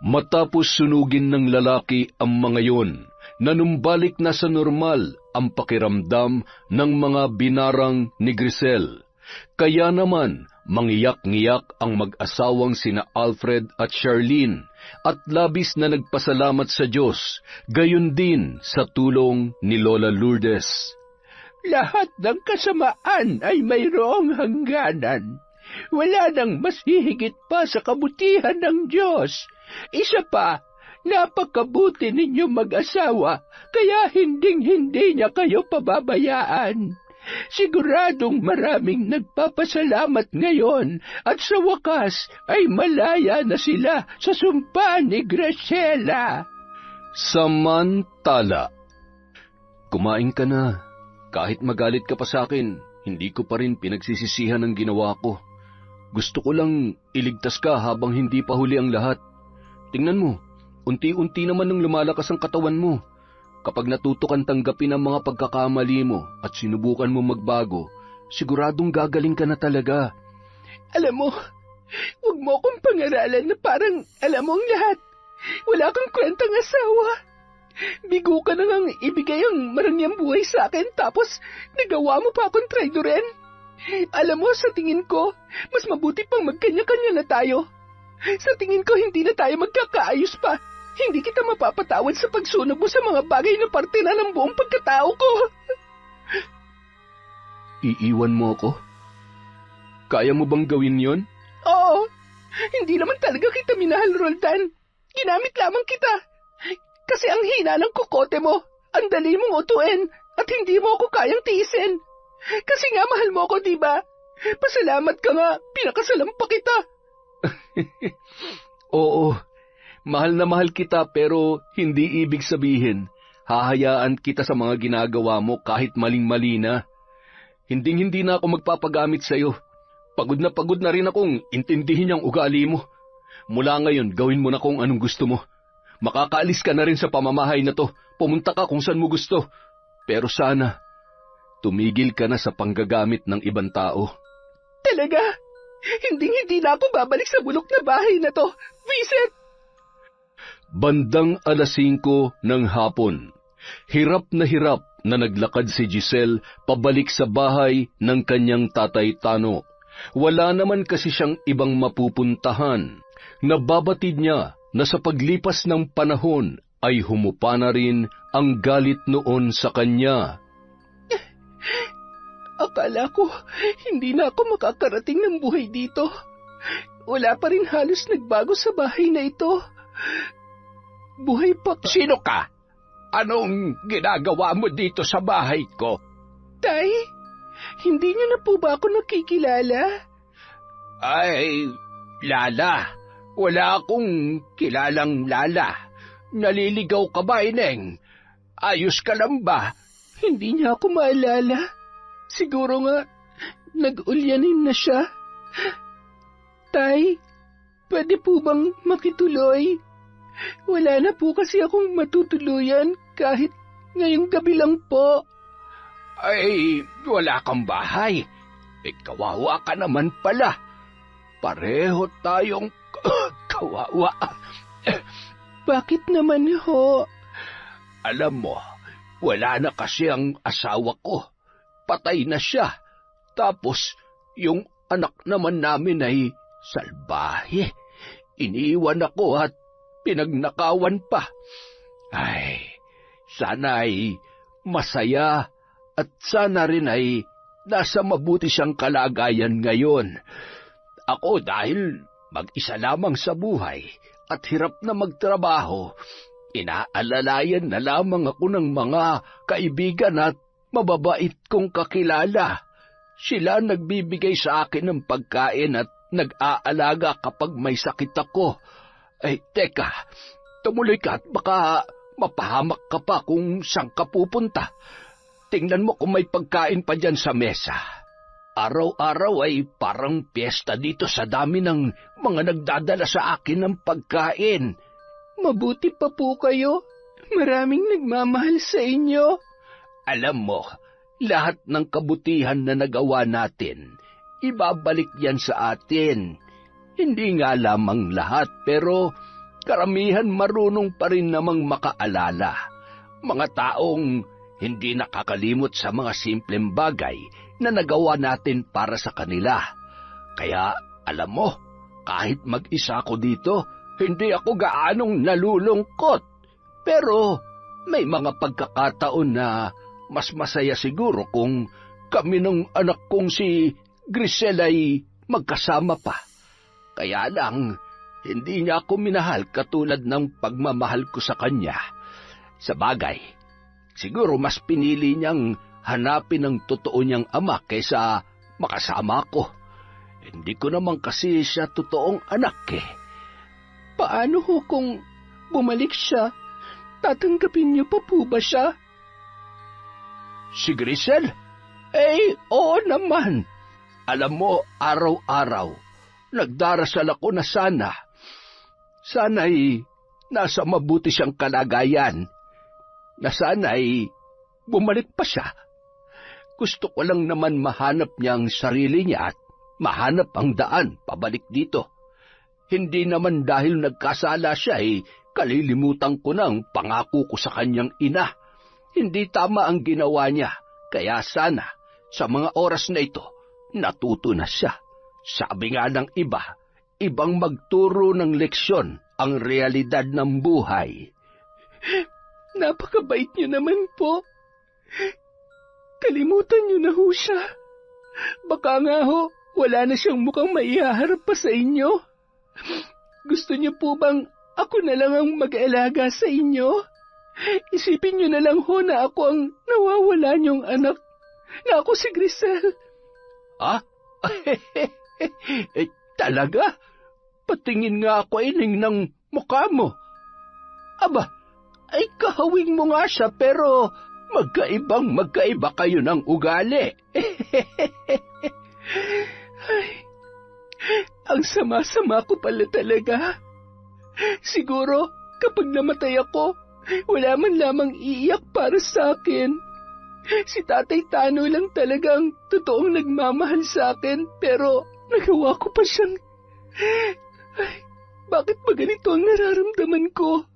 Matapos sunugin ng lalaki ang mga yon, nanumbalik na sa normal ang pakiramdam ng mga binarang ni Grisel. Kaya naman, mangiyak-ngiyak ang mag-asawang sina Alfred at Charlene at labis na nagpasalamat sa Diyos, gayon din sa tulong ni Lola Lourdes. Lahat ng kasamaan ay mayroong hangganan. Wala nang mas hihigit pa sa kabutihan ng Diyos. Isa pa, napakabuti ninyo mag-asawa, kaya hinding-hindi niya kayo pababayaan. Siguradong maraming nagpapasalamat ngayon at sa wakas ay malaya na sila sa sumpa ni Graciela. Samantala, kumain ka na. Kahit magalit ka pa sa akin, hindi ko pa rin pinagsisisihan ang ginawa ko. Gusto ko lang iligtas ka habang hindi pa huli ang lahat. Tingnan mo, unti-unti naman nang lumalakas ang katawan mo. Kapag natuto kang tanggapin ang mga pagkakamali mo at sinubukan mo magbago, siguradong gagaling ka na talaga. Alam mo, huwag mo akong pangaralan na parang alam mo ang lahat. Wala kang kwentang asawa. Bigo ka na ngang ibigay ang marangyang buhay sa akin tapos nagawa mo pa akong traidoren. Alam mo, sa tingin ko, mas mabuti pang magkanya-kanya na tayo. Sa tingin ko, hindi na tayo magkakaayos pa. Hindi kita mapapatawad sa pagsunog mo sa mga bagay na parte na ng buong pagkatao ko. Iiwan mo ako? Kaya mo bang gawin yon? Oo, hindi naman talaga kita minahal, Roldan. Ginamit lamang kita. Kasi ang hina ng kokote mo, ang dali mong utuin, at hindi mo ako kayang tiisin. Kasi nga mahal mo ako, diba? Pasalamat ka nga, pinakasalan pa kita. Oo, mahal na mahal kita pero hindi ibig sabihin hahayaan kita sa mga ginagawa mo kahit maling-mali na. Hinding-hindi na ako magpapagamit sa'yo. Pagod na rin akong intindihin ang ugali mo. Mula ngayon, gawin mo na kung anong gusto mo. Makakaalis ka na rin sa pamamahay na to. Pumunta ka kung saan mo gusto. Pero sana, tumigil ka na sa panggagamit ng ibang tao. Talaga? Hinding-hindi na ako babalik sa bulok na bahay na to, Vincent! Bandang 5:00 ng hapon, hirap na naglakad si Giselle pabalik sa bahay ng kanyang tatay Tano. Wala naman kasi siyang ibang mapupuntahan. Nababatid niya na sa paglipas ng panahon ay humupa na rin ang galit noon sa kanya. Akala ko, hindi na ako makakarating ng buhay dito. Wala pa rin halos nagbago sa bahay na ito. Buhay pa ka. Sino ka? Anong ginagawa mo dito sa bahay ko? Tay, hindi niyo na po ba ako nakikilala? Ay, Lala. Wala akong kilalang Lala. Naliligaw ka ba, Ineng? Ayos ka lang ba? Hindi niya ako maalala. Siguro nga, nag-ulyanin na siya. Tay, pwede po bang makituloy? Wala na po kasi akong matutuluyan kahit ngayong gabi lang po. Ay, wala kang bahay. Kawawa ka naman pala. Pareho tayong kawawa. Bakit naman ho? Alam mo, wala na kasi ang asawa ko. Patay na siya. Tapos, yung anak naman namin ay salbahe. Iniwan ako at pinagnakawan pa. Ay, sana ay masaya at sana rin ay nasa mabuti siyang kalagayan ngayon. Ako dahil mag-isa lamang sa buhay at hirap na magtrabaho, inaalalayan na lamang ako ng mga kaibigan at mababait kong kakilala. Sila nagbibigay sa akin ng pagkain at nag-aalaga kapag may sakit ako. Ay, teka, tumuloy ka at baka mapahamak ka pa kung saan ka pupunta. Tingnan mo kung may pagkain pa dyan sa mesa. Araw-araw ay parang piyesta dito sa dami ng mga nagdadala sa akin ng pagkain. Mabuti pa po kayo. Maraming nagmamahal sa inyo. Alam mo, lahat ng kabutihan na nagawa natin, ibabalik yan sa atin. Hindi nga lamang lahat, pero karamihan marunong pa rin namang makaalala. Mga taong hindi nakakalimot sa mga simpleng bagay na nagawa natin para sa kanila. Kaya, alam mo, kahit mag-isa ako dito, hindi ako gaanong nalulungkot. Pero may mga pagkakataon na mas masaya siguro kung kami ng anak kong si Grisel ay magkasama pa. Kaya lang, hindi niya ako minahal katulad ng pagmamahal ko sa kanya. Sa bagay, siguro mas pinili niyang hanapin ang totoo niyang ama kaysa makasama ko. Hindi ko naman kasi siya totoong anak eh. Paano ho kung bumalik siya? Tatanggapin niyo pa po ba siya? Si Grisel? Oo naman. Alam mo, araw-araw, nagdarasal ako na sana'y nasa mabuti siyang kalagayan, na sana'y bumalik pa siya. Gusto ko lang naman mahanap niya ang sarili niya at mahanap ang daan pabalik dito. Hindi naman dahil nagkasala siya kalilimutan ko ng pangako ko sa kanyang ina. Hindi tama ang ginawa niya, kaya sana sa mga oras na ito, natuto na siya. Sabi nga ng iba, ibang magturo ng leksyon ang realidad ng buhay. Napakabait niyo naman po. Kalimutan niyo na ho siya. Baka nga ho, wala na siyang mukhang maihaharap pa sa inyo. Gusto niyo po bang ako na lang ang mag-alaga sa inyo? Isipin niyo na lang ho na ako ang nawawala niyong anak, na ako si Grisel. Ah? Talaga? Patingin nga ako ining ng mukha mo. Aba, ay kahawing mo nga siya pero magkaiba kayo ng ugali. Ay, ang sama-sama ko pala talaga. Siguro, kapag namatay ako, wala man lamang iiyak para sa akin. Si Tatay Tano lang talagang totoong nagmamahal sa akin, pero nagawa ko pa siyang... Ay, bakit ba ganito ang nararamdaman ko?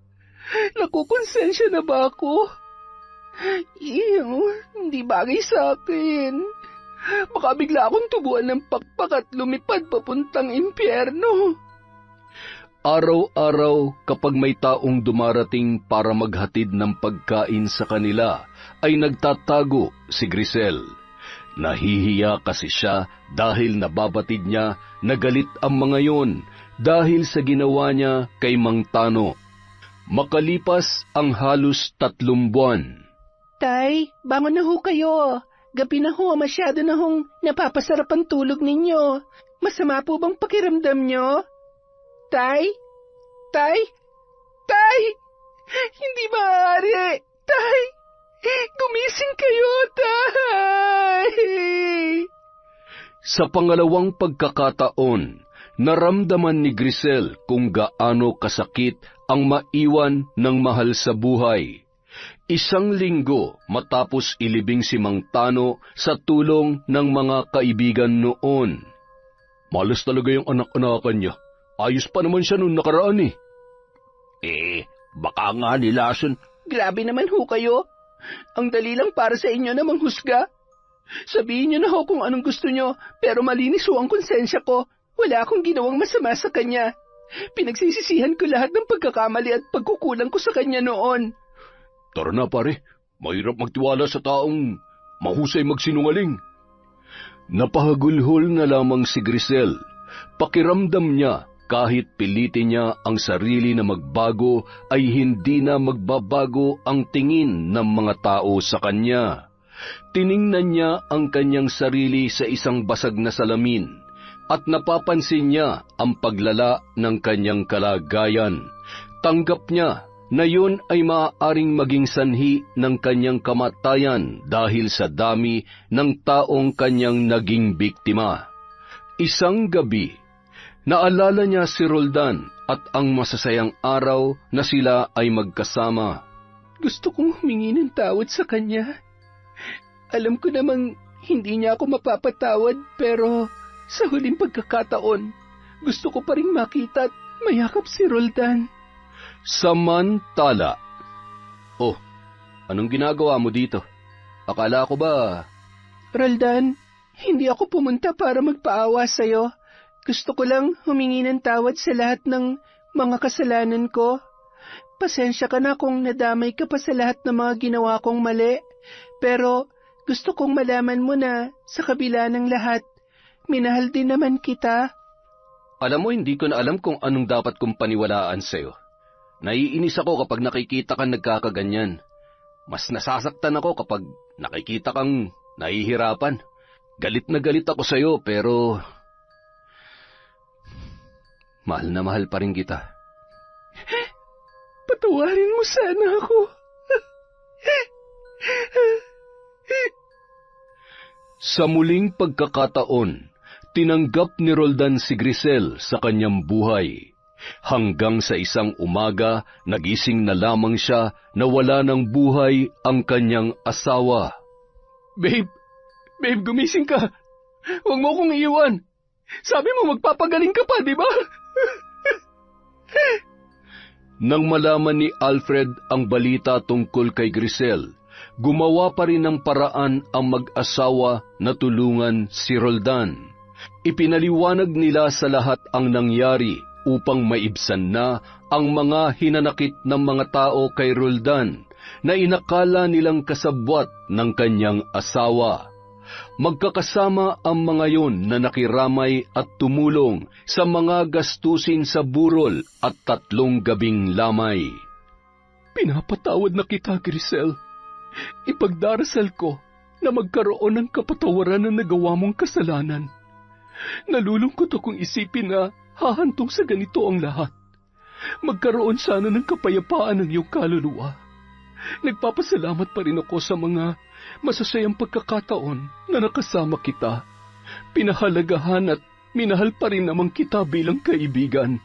Nakukonsensya na ba ako? Ew, hindi bagay sa akin. Baka bigla akong tubuan ng pakpak at lumipad papuntang impyerno. Araw-araw kapag may taong dumarating para maghatid ng pagkain sa kanila, ay nagtatago si Grisel. Nahihiya kasi siya dahil nababatid niya na galit ang mga yon dahil sa ginawa niya kay Mang Tano. Makalipas ang halos 3 buwan. Tay, bangon na ho kayo. Gabi na ho, masyado na hong napapasarap ang tulog ninyo. Masama po bang pakiramdam nyo? Tay? Tay? Tay! Hindi maaari! Tay! Gumising kayo, Tay! Sa pangalawang pagkakataon, naramdaman ni Grisel kung gaano kasakit ang maiwan ng mahal sa buhay. 1 linggo matapos ilibing si Mang Tano sa tulong ng mga kaibigan noon. Malas talaga yung anak-anakan niya. Ayos pa naman siya nung nakaraan eh. Baka nga nilason. Grabe naman ho kayo. Ang dali lang para sa inyo na manghusga. Sabihin niyo na ho kung anong gusto niyo, pero malinis ho ang konsensya ko. Wala akong ginawang masama sa kanya. Pinagsisisihan ko lahat ng pagkakamali at pagkukulang ko sa kanya noon. Tara na pare, mahirap magtiwala sa taong mahusay magsinungaling. Napahagulhol na lamang si Grisel. Pakiramdam niya kahit pilitin niya ang sarili na magbago ay hindi na magbabago ang tingin ng mga tao sa kanya. Tiningnan niya ang kanyang sarili sa isang basag na salamin at napapansin niya ang paglala ng kanyang kalagayan. Tanggap niya na yun ay maaaring maging sanhi ng kanyang kamatayan dahil sa dami ng taong kanyang naging biktima. Isang gabi, naalala niya si Roldan at ang masasayang araw na sila ay magkasama. Gusto kong humingi ng tawad sa kanya. Alam ko namang hindi niya ako mapapatawad, pero sa huling pagkakataon, gusto ko pa rin makita at mayakap si Roldan. Samantala. Oh, anong ginagawa mo dito? Akala ko ba... Roldan, hindi ako pumunta para magpaawa sa'yo. Gusto ko lang humingi ng tawad sa lahat ng mga kasalanan ko. Pasensya ka na kung nadamay ka pa sa lahat ng mga ginawa kong mali. Pero gusto kong malaman mo na sa kabila ng lahat, minahal din naman kita. Alam mo, hindi ko na alam kung anong dapat kong paniwalaan sa'yo. Naiinis ako kapag nakikita kang nagkakaganyan. Mas nasasaktan ako kapag nakikita kang nahihirapan. Galit na galit ako sa'yo, pero... mahal na mahal pa rin kita. Patawarin mo sana ako. Sa muling pagkakataon, tinanggap ni Roldan si Grisel sa kanyang buhay. Hanggang sa isang umaga, nagising na lamang siya na wala ng buhay ang kanyang asawa. Babe, gumising ka. Huwag mo akong iiwan. Sabi mo magpapagaling ka pa, di ba? Nang malaman ni Alfred ang balita tungkol kay Grisel, gumawa pa rin ng paraan ang mag-asawa na tulungan si Roldan. Ipinaliwanag nila sa lahat ang nangyari upang maibsan na ang mga hinanakit ng mga tao kay Roldan na inakala nilang kasabwat ng kanyang asawa. Magkakasama ang mga yon na nakiramay at tumulong sa mga gastusin sa burol at 3 gabing lamay. Pinapatawad na kita, Grisel. Ipagdarasal ko na magkaroon ng kapatawaran ng nagawa mong kasalanan. Nalulungkot akong isipin na hahantong sa ganito ang lahat. Magkaroon sana ng kapayapaan ng iyong kaluluwa. Nagpapasalamat pa rin ako sa mga masasayang pagkakataon na nakasama kita. Pinahalagahan at minahal pa rin naman kita bilang kaibigan.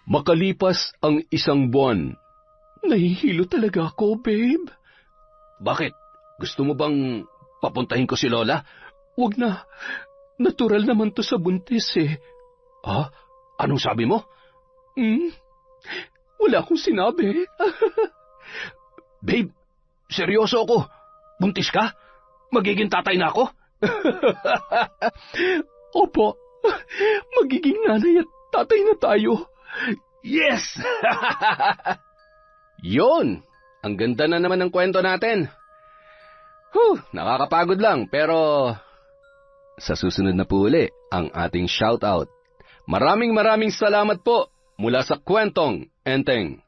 Makalipas ang 1 buwan, nahihilo talaga ako, babe. Bakit? Gusto mo bang papuntahin ko si Lola? Wag na. Natural naman to sa buntis eh. Ha? Anong sabi mo? Wala akong sinabi. Babe, seryoso ako. Buntis ka? Magiging tatay na ako? Opo, magiging nanay at tatay na tayo. Yes! Yon! Ang ganda na naman ng kwento natin. Nakakapagod lang, pero sa susunod na po uli ang ating shoutout. Maraming salamat po mula sa Kwentong Enteng.